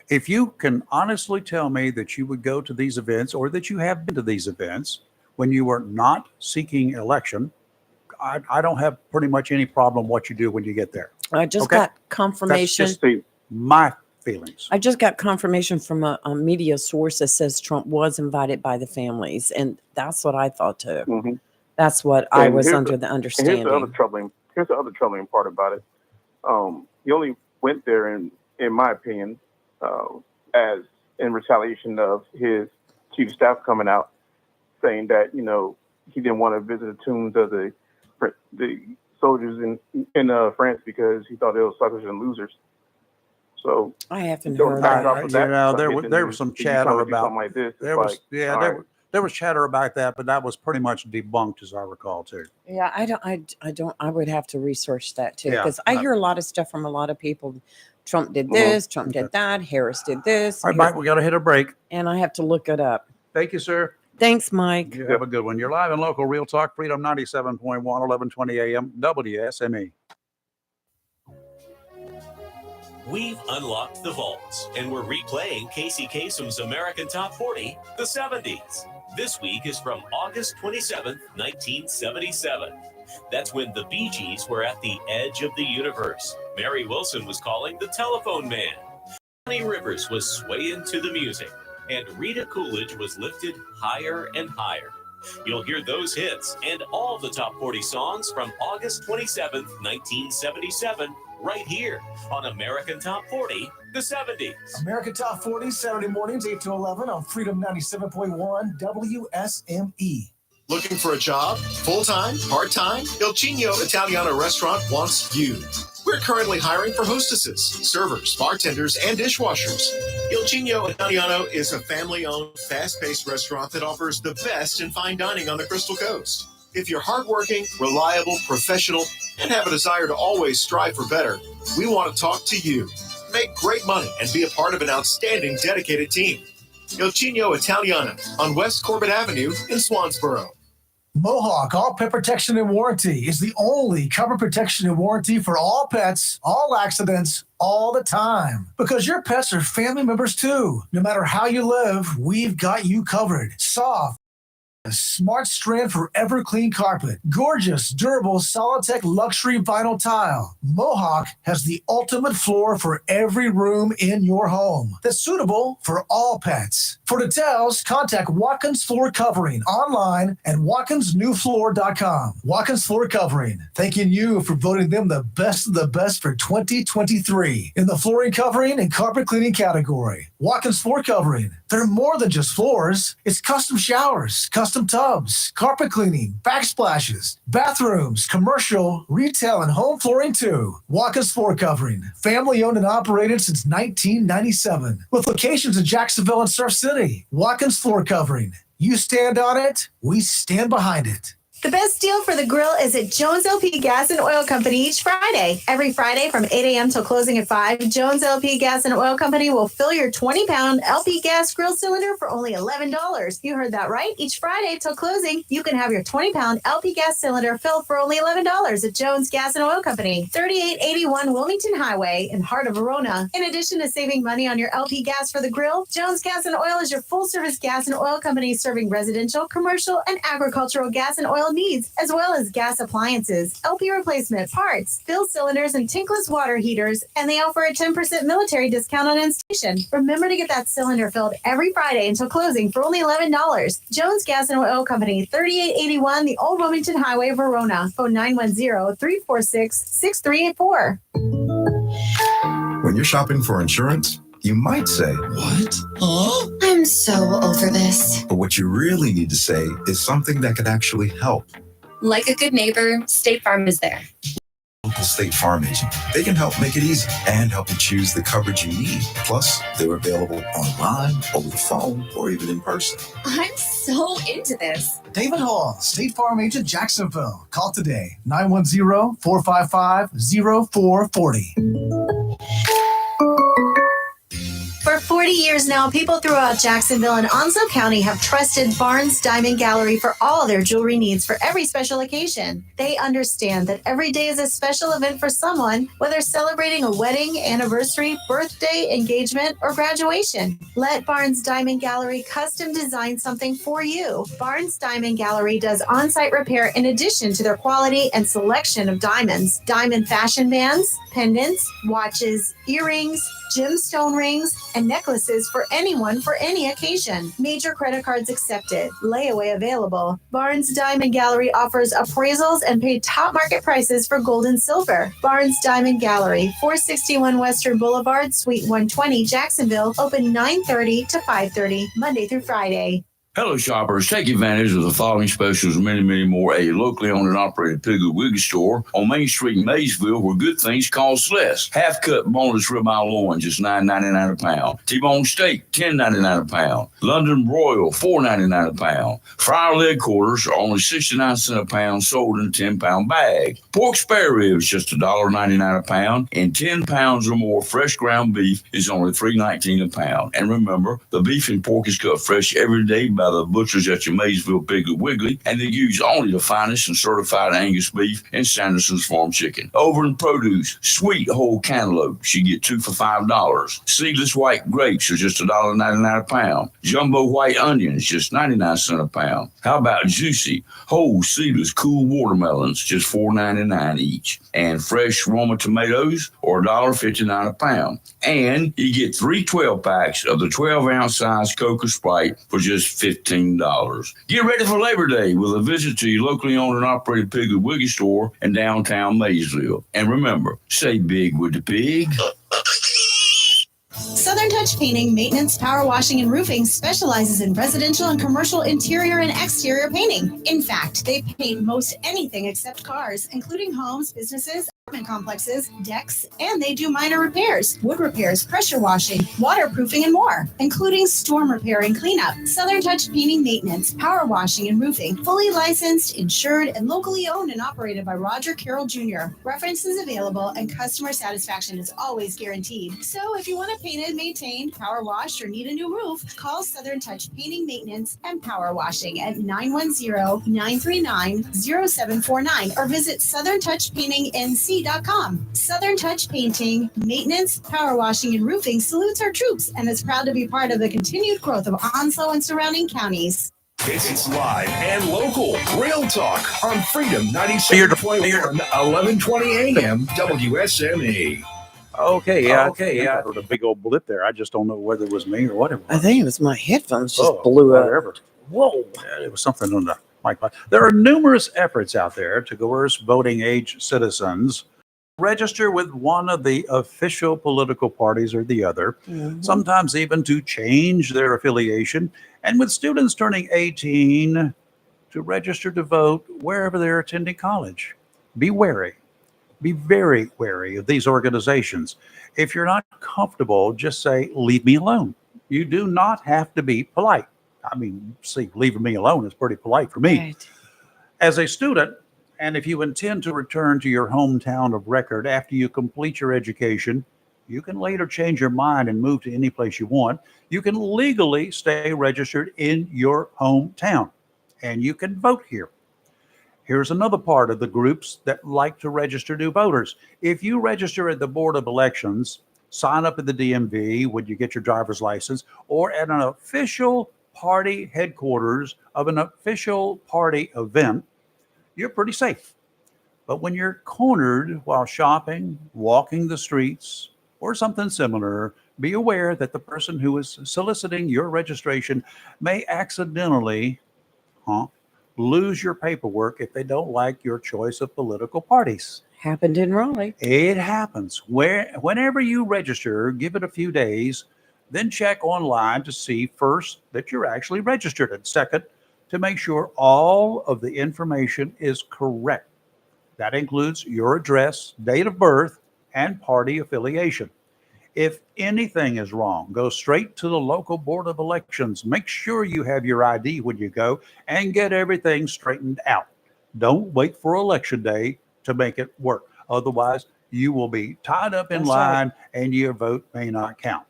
If you can honestly tell me that you would go to these events, or that you have been to these events when you were not seeking election, I don't have pretty much any problem what you do when you get there. I just got confirmation. That's just my feelings. I just got confirmation from a media source that says Trump was invited by the families, and that's what I thought too. Mm-hmm. That's what I was under the understanding. Here's the other troubling part about it. He only went there, in my opinion, as in retaliation of his chief of staff coming out saying that he didn't want to visit the tombs of the soldiers in France because he thought they were suckers and losers. So I haven't heard that. There was some chatter about like this. There was chatter about that, but that was pretty much debunked, as I recall, too. Yeah, I would have to research that too, because I hear a lot of stuff from a lot of people. Trump did this, Trump did that, Harris did this. All right, Mike, we got to hit a break. And I have to look it up. Thank you, sir. Thanks, Mike. You have a good one. You're live and local, Real Talk, Freedom 97.1, 1120 AM, WSME. We've unlocked the vaults, and we're replaying Casey Kasem's American Top 40, the 70s. This week is from August 27th, 1977. That's when the Bee Gees were at the edge of the universe. Mary Wilson was calling the Telephone Man. Johnny Rivers was swaying to the music, and Rita Coolidge was lifted higher and higher. You'll hear those hits and all the top 40 songs from August 27th, 1977, right here on American Top 40, the 70s. American Top 40, Saturday mornings, 8 to 11 on Freedom 97.1 WSME. Looking for a job? Full-time? Part-time? Il Cigno Italiano Restaurant wants you. We're currently hiring for hostesses, servers, bartenders, and dishwashers. Il Cigno Italiano is a family-owned, fast-paced restaurant that offers the best in fine dining on the Crystal Coast. If you're hardworking, reliable, professional, and have a desire to always strive for better, we want to talk to you. Make great money and be a part of an outstanding, dedicated team. Il Cigno Italiano on West Corbett Avenue in Swansboro. Mohawk All Pet Protection and Warranty is the only cover protection and warranty for all pets, all accidents, all the time. Because your pets are family members too. No matter how you live, we've got you covered. Soft, a smart strand forever clean carpet. Gorgeous, durable, Solitech luxury vinyl tile. Mohawk has the ultimate floor for every room in your home that's suitable for all pets. For details, contact Watkins Floor Covering online at watkinsnewfloor.com. Watkins Floor Covering, thanking you for voting them the best of the best for 2023 in the flooring covering and carpet cleaning category. Watkins Floor Covering, they're more than just floors. It's custom showers, custom tubs, carpet cleaning, backsplashes, bathrooms, commercial, retail, and home flooring too. Watkins Floor Covering, family owned and operated since 1997 with locations in Jacksonville and Surf City. Watkins Floor Covering, you stand on it, we stand behind it. The best deal for the grill is at Jones LP Gas and Oil Company each Friday. Every Friday from 8 a.m. till closing at 5, Jones LP Gas and Oil Company will fill your 20-pound LP gas grill cylinder for only $11. You heard that right. Each Friday till closing, you can have your 20-pound LP gas cylinder filled for only $11 at Jones Gas and Oil Company, 3881 Wilmington Highway in heart of Verona. In addition to saving money on your LP gas for the grill, Jones Gas and Oil is your full-service gas and oil company serving residential, commercial, and agricultural gas and oil needs, as well as gas appliances, LP replacement, parts, fill cylinders, and tankless water heaters, and they offer a 10% military discount on installation. Remember to get that cylinder filled every Friday until closing for only $11. Jones Gas and Oil Company, 3881 the Old Wilmington Highway, Verona. Phone 910-346-6384. When you're shopping for insurance, you might say, "What? Huh? I'm so over this. But what you really need to say is something that could actually help. Like a good neighbor, State Farm is there. Local State Farm agent. They can help make it easy and help you choose the coverage you need. Plus, they're available online, over the phone, or even in person. I'm so into this. David Hall, State Farm Agent, Jacksonville. Call today, 910-455-0440. For 40 years now, people throughout Jacksonville and Onslow County have trusted Barnes Diamond Gallery for all their jewelry needs for every special occasion. They understand that every day is a special event for someone, whether celebrating a wedding, anniversary, birthday, engagement, or graduation. Let Barnes Diamond Gallery custom design something for you. Barnes Diamond Gallery does on-site repair in addition to their quality and selection of diamonds, diamond fashion bands, pendants, watches, earrings, gemstone rings, and necklaces for anyone for any occasion. Major credit cards accepted. Layaway available. Barnes Diamond Gallery offers appraisals and paid top market prices for gold and silver. Barnes Diamond Gallery, 461 Western Boulevard, Suite 120, Jacksonville, open 9:30 to 5:30, Monday through Friday. Hello, shoppers. Take advantage of the following specials and many, many more at a locally owned and operated Piggly Wiggly store on Main Street in Maysville, where good things cost less. Half-cut boneless ribeye loin, just $9.99 a pound. T-bone steak, $10.99 a pound. London broil, $4.99 a pound. Fryer leg quarters are only 69 cents a pound, sold in a 10-pound bag. Pork spare ribs, just $1.99 a pound. And 10 pounds or more fresh ground beef is only $3.19 a pound. And remember, the beef and pork is cut fresh every day by the butchers at your Maysville Piggly Wiggly, and they use only the finest and certified Angus beef and Sanderson's Farm chicken. Over in produce, sweet whole cantaloupes, you get 2 for $5. Seedless white grapes are just $1.99 a pound. Jumbo white onions, just 99 cents a pound. How about juicy, whole seedless cool watermelons, just $4.99 each. And fresh Roma tomatoes are $1.59 a pound. And you get 3 12-packs of the 12-ounce size Coca Sprite for just $15. Get ready for Labor Day with a visit to your locally owned and operated Piggly Wiggly store in downtown Maysville. And remember, say big with the pig. Southern Touch Painting, Maintenance, Power Washing, and Roofing specializes in residential and commercial interior and exterior painting. In fact, they paint most anything except cars, including homes, businesses, apartment complexes, decks, and they do minor repairs, wood repairs, pressure washing, waterproofing, and more, including storm repair and cleanup. Southern Touch Painting Maintenance, power washing and roofing, fully licensed, insured, and locally owned and operated by Roger Carroll Jr. References available and customer satisfaction is always guaranteed. So if you want it painted, maintained, power washed, or need a new roof, call Southern Touch Painting Maintenance and Power Washing at 910-939-0749 or visit southerntouchpaintingnc.com. Southern Touch Painting, Maintenance, Power Washing, and Roofing salutes our troops and is proud to be part of the continued growth of Onslow and surrounding counties. It's live and local. Real Talk on Freedom 97.1, 1120 AM, WSME. Okay, yeah. I heard a big old blip there. I just don't know whether it was me or what it was. I think it was my headphones just blew up. Whatever. Whoa, it was something on the mic. There are numerous efforts out there to coerce voting age citizens register with one of the official political parties or the other, sometimes even to change their affiliation, and with students turning 18 to register to vote wherever they're attending college. Be wary. Be very wary of these organizations. If you're not comfortable, just say, leave me alone. You do not have to be polite. I mean, see, leaving me alone is pretty polite for me. Right. As a student, and if you intend to return to your hometown of record after you complete your education, you can later change your mind and move to any place you want. You can legally stay registered in your hometown, and you can vote here. Here's another part of the groups that like to register new voters. If you register at the Board of Elections, sign up at the DMV when you get your driver's license, or at an official party headquarters of an official party event, you're pretty safe. But when you're cornered while shopping, walking the streets, or something similar, be aware that the person who is soliciting your registration may accidentally lose your paperwork if they don't like your choice of political parties. Happened in Raleigh. It happens. Whenever you register, give it a few days, then check online to see first that you're actually registered, and second, to make sure all of the information is correct. That includes your address, date of birth, and party affiliation. If anything is wrong, go straight to the local Board of Elections. Make sure you have your ID when you go and get everything straightened out. Don't wait for Election Day to make it work. Otherwise, you will be tied up in line and your vote may not count.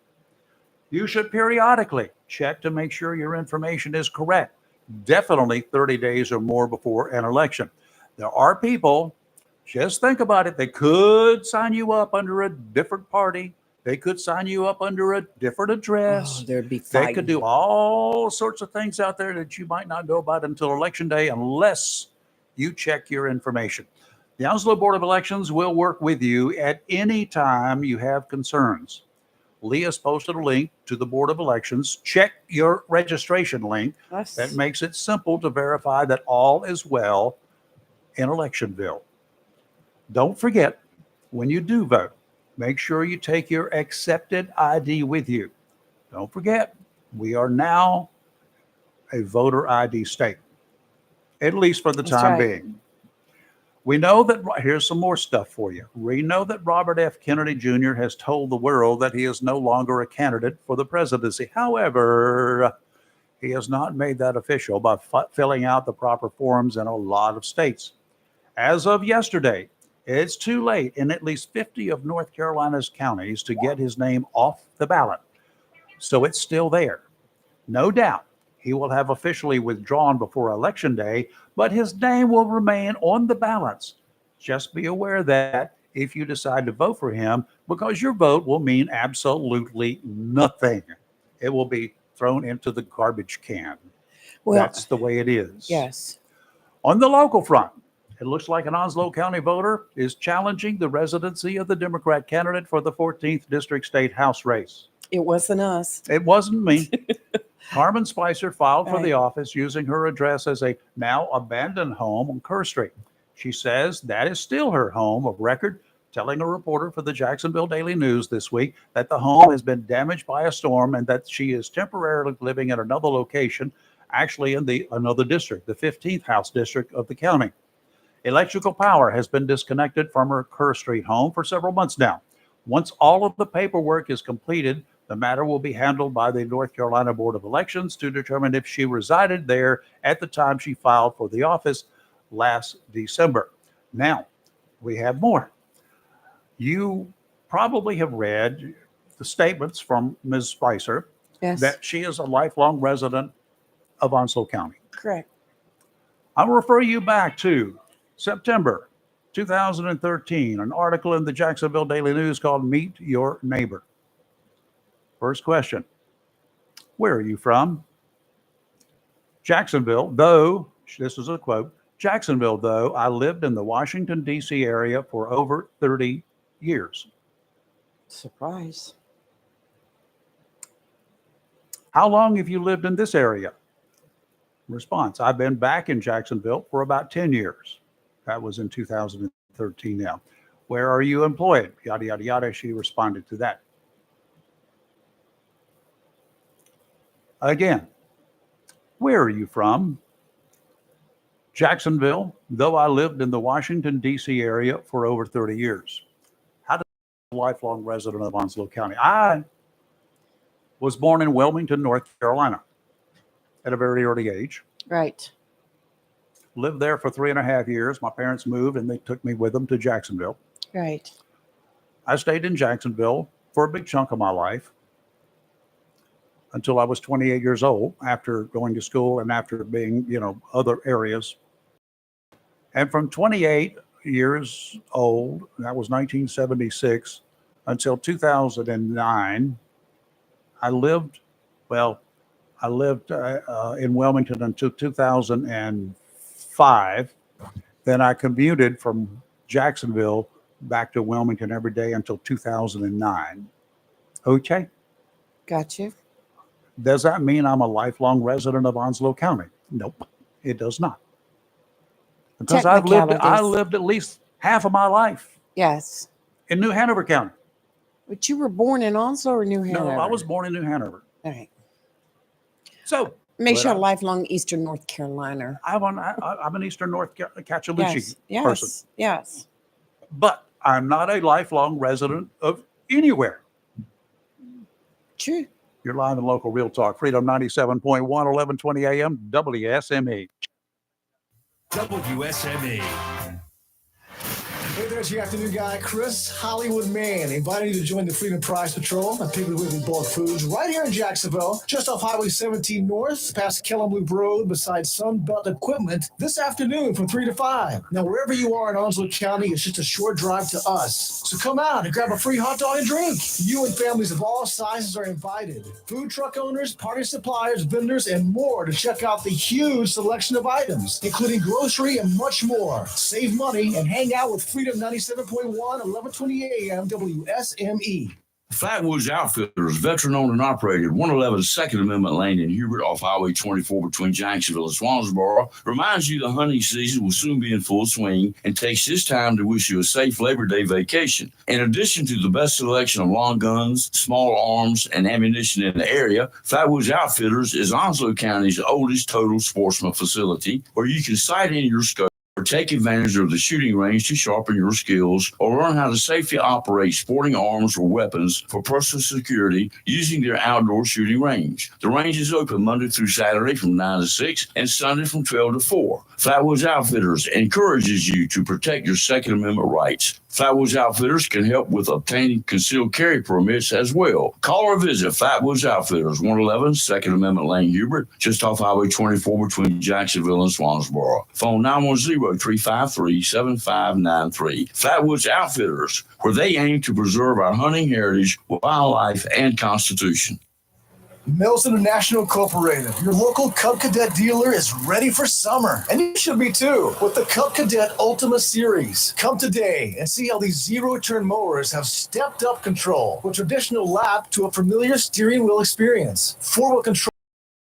You should periodically check to make sure your information is correct. Definitely 30 days or more before an election. There are people, just think about it, they could sign you up under a different party. They could sign you up under a different address. Oh, there'd be They fighting. could do all sorts of things out there that you might not know about until Election Day unless you check your information. The Onslow Board of Elections will work with you at any time you have concerns. Leah's posted a link to the Board of Elections. Check your registration link. That makes it simple to verify that all is well in Electionville. Don't forget, when you do vote, make sure you take your accepted ID with you. Don't forget, we are now a voter ID state, at least for the time being. We know that, here's some more stuff for you. We know that Robert F. Kennedy Jr. has told the world that he is no longer a candidate for the presidency. However, he has not made that official by filling out the proper forms in a lot of states. As of yesterday, it's too late in at least 50 of North Carolina's counties to get his name off the ballot. So it's still there. No doubt he will have officially withdrawn before Election Day, but his name will remain on the ballots. Just be aware that if you decide to vote for him, because your vote will mean absolutely nothing. It will be thrown into the garbage can. Well, that's the way it is. Yes. On the local front, it looks like an Onslow County voter is challenging the residency of the Democrat candidate for the 14th District State House race. It wasn't us. It wasn't me. Carmen Spicer filed for Right. the office using her address as a now abandoned home on Kerr Street. She says that is still her home of record, telling a reporter for the Jacksonville Daily News this week that the home has been damaged by a storm and that she is temporarily living at another location, actually in another district, the 15th House District of the county. Electrical power has been disconnected from her Kerr Street home for several months now. Once all of the paperwork is completed, the matter will be handled by the North Carolina Board of Elections to determine if she resided there at the time she filed for the office last December. Now, we have more. You probably have read the statements from Ms. Spicer that she is a lifelong resident of Onslow County. Correct. I'll refer you back to September 2013, an article in the Jacksonville Daily News called Meet Your Neighbor. First question, where are you from? Jacksonville, though, this is a quote, Jacksonville, though, I lived in the Washington, D.C. area for over 30 years. Surprise. How long have you lived in this area? Response, I've been back in Jacksonville for about 10 years. That was in 2013 now. Where are you employed? Yada, yada, yada. She responded to that. Again, where are you from? Jacksonville, though I lived in the Washington, D.C. area for over 30 years. How does a lifelong resident of Onslow County? I was born in Wilmington, North Carolina at a very early age. Right. Lived there for 3.5 years. My parents moved and they took me with them to Jacksonville. Right. I stayed in Jacksonville for a big chunk of my life until I was 28 years old, after going to school and after being, other areas. And from 28 years old, that was 1976, until 2009, I lived in Wilmington until 2005. Then I commuted from Jacksonville back to Wilmington every day until 2009. Okay. Gotcha. Does that mean I'm a lifelong resident of Onslow County? Nope, it does not. Because I lived at least half of my life. Yes. In New Hanover County. But you were born in Onslow or New Hanover? No, I was born in New Hanover. All right. So makes you a lifelong Eastern North Carolina. I'm an Eastern North Cataloochee person. Yes. But I'm not a lifelong resident of anywhere. True. You're live in local Real Talk, Freedom 97.1, 1120 AM, WSME. WSME. Hey, there's your afternoon guy, Chris Hollywood Man, inviting you to join the Freedom Prize Patrol and Piggly Wiggly Bulk Foods right here in Jacksonville, just off Highway 17 North, past Kellum Loop Road, beside Sunbelt Equipment, this afternoon from 3 to 5. Now, wherever you are in Onslow County, it's just a short drive to us. So come out and grab a free hot dog and drink. You and families of all sizes are invited. Food truck owners, party suppliers, vendors, and more to check out the huge selection of items, including grocery and much more. Save money and hang out with Freedom 97.1, 1120 AM, WSME. Flatwoods Outfitters, veteran-owned and operated, 111 Second Amendment Lane in Hubert off Highway 24 between Jacksonville and Swansboro, reminds you the hunting season will soon be in full swing and takes this time to wish you a safe Labor Day vacation. In addition to the best selection of long guns, small arms, and ammunition in the area, Flatwoods Outfitters is Onslow County's oldest total sportsman facility where you can sight in your scope or take advantage of the shooting range to sharpen your skills, or learn how to safely operate sporting arms or weapons for personal security using their outdoor shooting range. The range is open Monday through Saturday from 9 to 6 and Sunday from 12 to 4. Flatwoods Outfitters encourages you to protect your Second Amendment rights. Flatwoods Outfitters can help with obtaining concealed carry permits as well. Call or visit Flatwoods Outfitters, 111 Second Amendment Lane, Hubert, just off Highway 24 between Jacksonville and Swansboro. Phone 910-353-7593. Flatwoods Outfitters, where they aim to preserve our hunting heritage, wildlife, and constitution. Mills International Incorporated, your local Cub Cadet dealer, is ready for summer. And you should be too, with the Cub Cadet Ultima Series. Come today and see how these zero-turn mowers have stepped up control, with traditional lap to a familiar steering wheel experience. Four-wheel control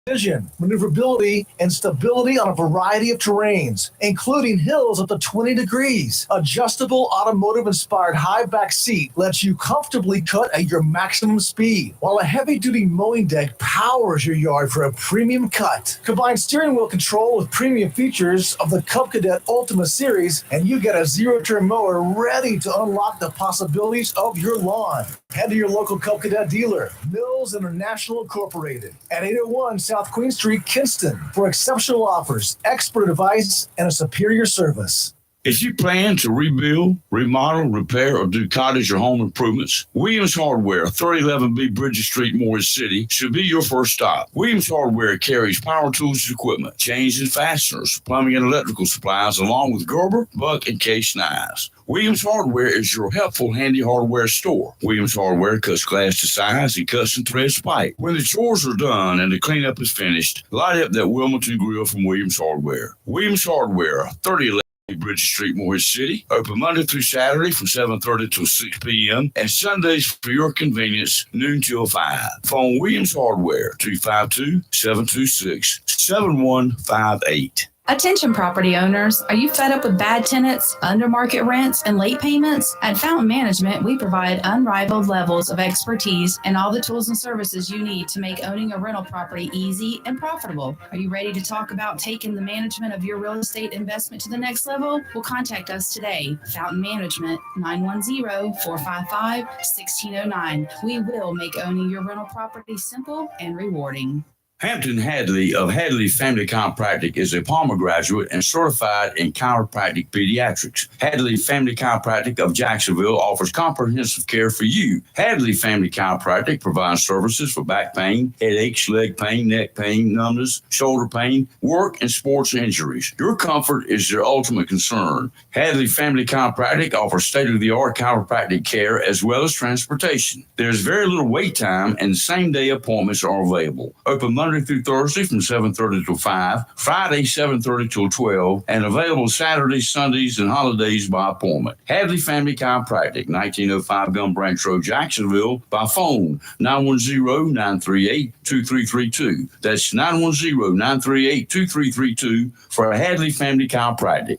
vision, maneuverability, and stability on a variety of terrains, including hills up to 20 degrees. Adjustable automotive-inspired high back seat lets you comfortably cut at your maximum speed, while a heavy-duty mowing deck powers your yard for a premium cut. Combine steering wheel control with premium features of the Cub Cadet Ultima series, and you get a zero-turn mower ready to unlock the possibilities of your lawn. Head to your local Cub Cadet dealer, Mills International Incorporated, at 801 South Queen Street, Kinston, for exceptional offers, expert advice, and a superior service. If you plan to rebuild, remodel, repair, or do cottage or home improvements, Williams Hardware, 3011B Bridges Street, Morris City, should be your first stop. Williams Hardware carries power tools and equipment, chains and fasteners, plumbing and electrical supplies, along with Gerber, Buck, and Case knives. Williams Hardware is your helpful, handy hardware store. Williams Hardware cuts glass to size and cuts and threads pipe. When the chores are done and the cleanup is finished, light up that Wilmington grill from Williams Hardware. Williams Hardware, 3011 Bridges Street, Morris City, open Monday through Saturday from 7:30 till 6 p.m. and Sundays for your convenience, noon till 5. Phone Williams Hardware, 252-726-7158. Attention property owners, are you fed up with bad tenants, under market rents, and late payments? At Fountain Management, we provide unrivaled levels of expertise and all the tools and services you need to make owning a rental property easy and profitable. Are you ready to talk about taking the management of your real estate investment to the next level? Well, contact us today. Fountain Management, 910-455-1609. We will make owning your rental property simple and rewarding. Hampton Hadley of Hadley Family Chiropractic is a Palmer graduate and certified in chiropractic pediatrics. Hadley Family Chiropractic of Jacksonville offers comprehensive care for you. Hadley Family Chiropractic provides services for back pain, headaches, leg pain, neck pain, numbness, shoulder pain, work and sports injuries. Your comfort is their ultimate concern. Hadley Family Chiropractic offers state-of-the-art chiropractic care as well as transportation. There's very little wait time and same-day appointments are available. Open Monday through Thursday from 7:30 till 5, Friday 7:30 till 12, and available Saturdays, Sundays, and holidays by appointment. Hadley Family Chiropractic, 1905 Gum Branch Road, Jacksonville, by phone 910-938-2332. That's 910-938-2332 for a Hadley Family Chiropractic.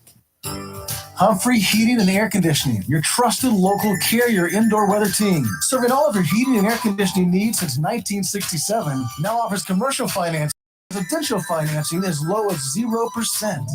Humphrey Heating and Air Conditioning, your trusted local carrier indoor weather team. Serving all of your heating and air conditioning needs since 1967, now offers commercial financing, residential financing as low as 0%.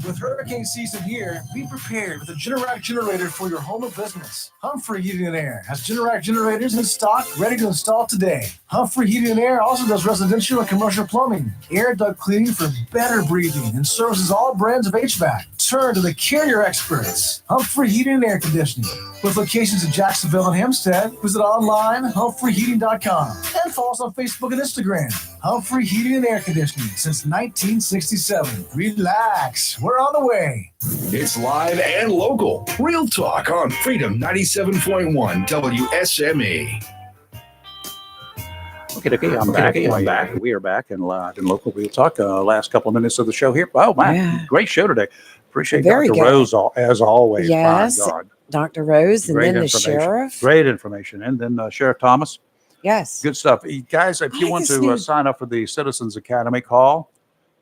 With hurricane season here, be prepared with a Generac generator for your home or business. Humphrey Heating and Air has Generac generators in stock, ready to install today. Humphrey Heating and Air also does residential and commercial plumbing, air duct cleaning for better breathing, and services all brands of HVAC. Turn to the carrier experts, Humphrey Heating and Air Conditioning. With locations in Jacksonville and Hempstead, visit online humphreyheating.com and follow us on Facebook and Instagram. Humphrey Heating and Air Conditioning since 1967. Relax, we're on the way. It's live and local. Real talk on Freedom 97.1 WSME. Okay, I'm back. We are back and live and local Real Talk. Last couple of minutes of the show here. Oh, man, Great show today. Appreciate Very Dr. good. Rose as always. Yes, My God. Dr. Rose, and Great then the information. sheriff. Great information. And then Sheriff Thomas. Yes. Good stuff. Guys, if you want to sign up for the Citizens Academy call,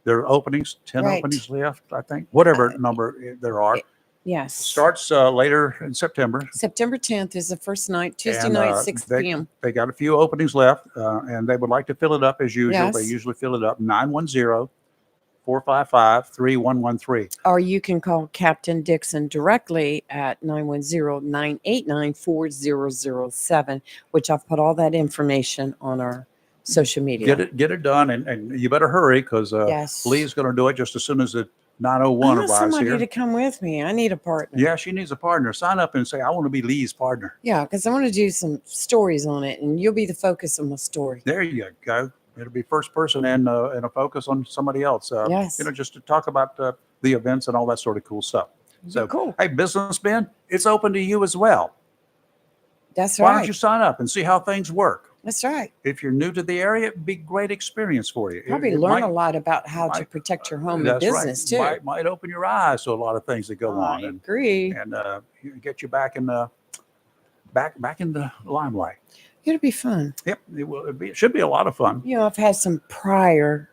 there are openings, 10 Right. openings left, I think. Whatever number there are. Yes. Starts later in September. September 10th is the first night, Tuesday And, night, 6 they, p.m. They got a few openings left, and they would like to fill it up as usual. Yes. They usually fill it up 910-455-3113. Or you can call Captain Dixon directly at 910-989-4007, which I've put all that information on our social media. Get it done, and you better hurry because Yes. Lee's going to do it just as soon as the I 901 want arrives somebody here. to come with me. I need a partner. Yeah, she needs a partner. Sign up and say, I want to be Lee's partner. Yeah, because I want to do some stories on it, and you'll be the focus of my story. There you go. It'll be first person and a focus on somebody else. Yes. Just to talk about the events and all that sort of cool stuff. So, cool. Hey, businessmen, it's open to you as well. That's Why right. don't you sign up and see how things work? That's right. If you're new to the area, it'd be a great experience for you. Probably learn a lot about how to protect your home and That's business too. Might open your eyes to a lot of things that go on. I agree. And get you back in the back in the limelight. It'll be fun. Yep, it should be a lot of fun. You know, I've had some prior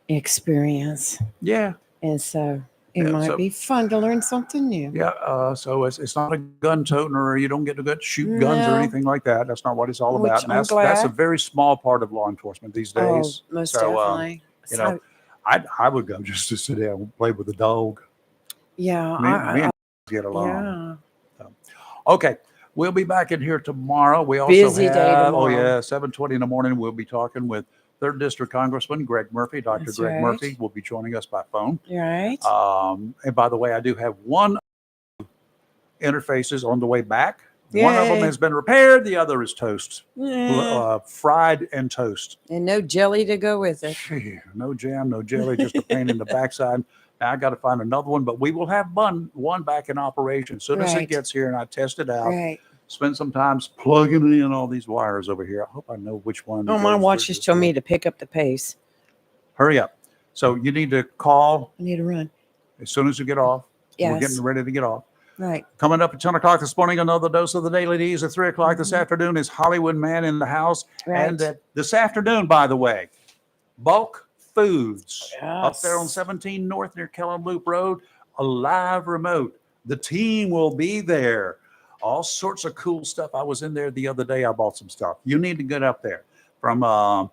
experience. Yeah. And so it Yeah, might so- be fun to learn something new. Yeah. So it's not a gun toting or you don't get to go shoot guns or No. anything like that. That's not what it's all Which about. And I'm that's a glad. very small part of law enforcement these Oh, days. most So, definitely. you know, I would go just to sit down and play with the dog. Yeah. Me and get along. Yeah. Okay. We'll be back in here tomorrow. We also Busy day have, tomorrow. 7:20 in the morning. We'll be talking with 3rd District Congressman Greg Murphy. Dr. That's Greg right. Murphy will be joining us by phone. Right. And by the way, I do have one interfaces on the way back. One of them Yay. has been repaired. The other is toast, Yeah. fried and toast. And no jelly to go with it. Phew, no jam, no jelly, just a pain in the backside. Now I got to find another one, but we will have one back in operation. As soon as it Right. gets here and I test it out, Right. spend some time plugging in all these wires over here. I hope I know which one. Oh, my goes watch through just this told one. me to pick up the pace. Hurry up. So you need to call I need to run. as soon as you get off. We're Yes. getting ready to get off. Right. Coming up at 10 o'clock this morning, another dose of the Daily D's. At 3 o'clock this afternoon is Hollywood Man in the house. Right. And this afternoon, by the way, Bulk Foods up there on Yes. 17 North near Kellen Loop Road, a live remote. The team will be there. All sorts of cool stuff. I was in there the other day. I bought some stuff. You need to get up there from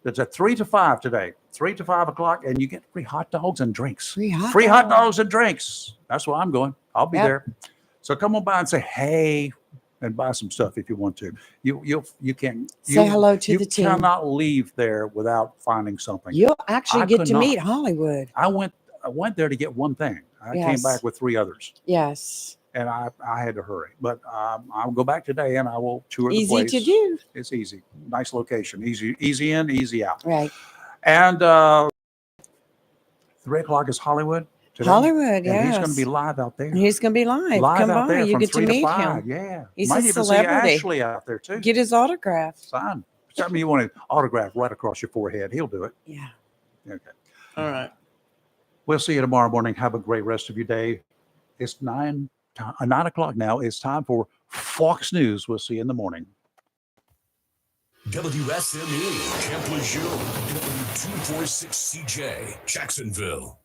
it's at 3 to 5 today, 3 to 5 o'clock, and you get free hot dogs and drinks. Free hot dogs and drinks. That's where I'm going. I'll be Yep. there. So come on by and say hey and buy some stuff if you want to. You can Say hello to you the team. cannot leave there without finding something. You'll actually I get could to meet not. Hollywood. I went there to get one thing. I came Yes. back with 3 others, Yes. and I had to hurry. But I'll go back today and I will tour the Easy place. to do. It's easy, nice location, easy in, easy out. Right. And 3 o'clock is Hollywood. Today. Hollywood, And he's going to yes. be live out there. He's going to be live. Live Come out by. there You from get to 3 meet 5. him. Yeah. He's Might a even celebrity. see Ashley out there too. Get his autograph. Sign. Something you want an autograph right across your forehead. He'll do it. Yeah. Okay. All right. We'll see you tomorrow morning. Have a great rest of your day. It's 9 o'clock now. It's time for Fox News. We'll see you in the morning. WSME, Camp Lejeune, W246CJ, Jacksonville.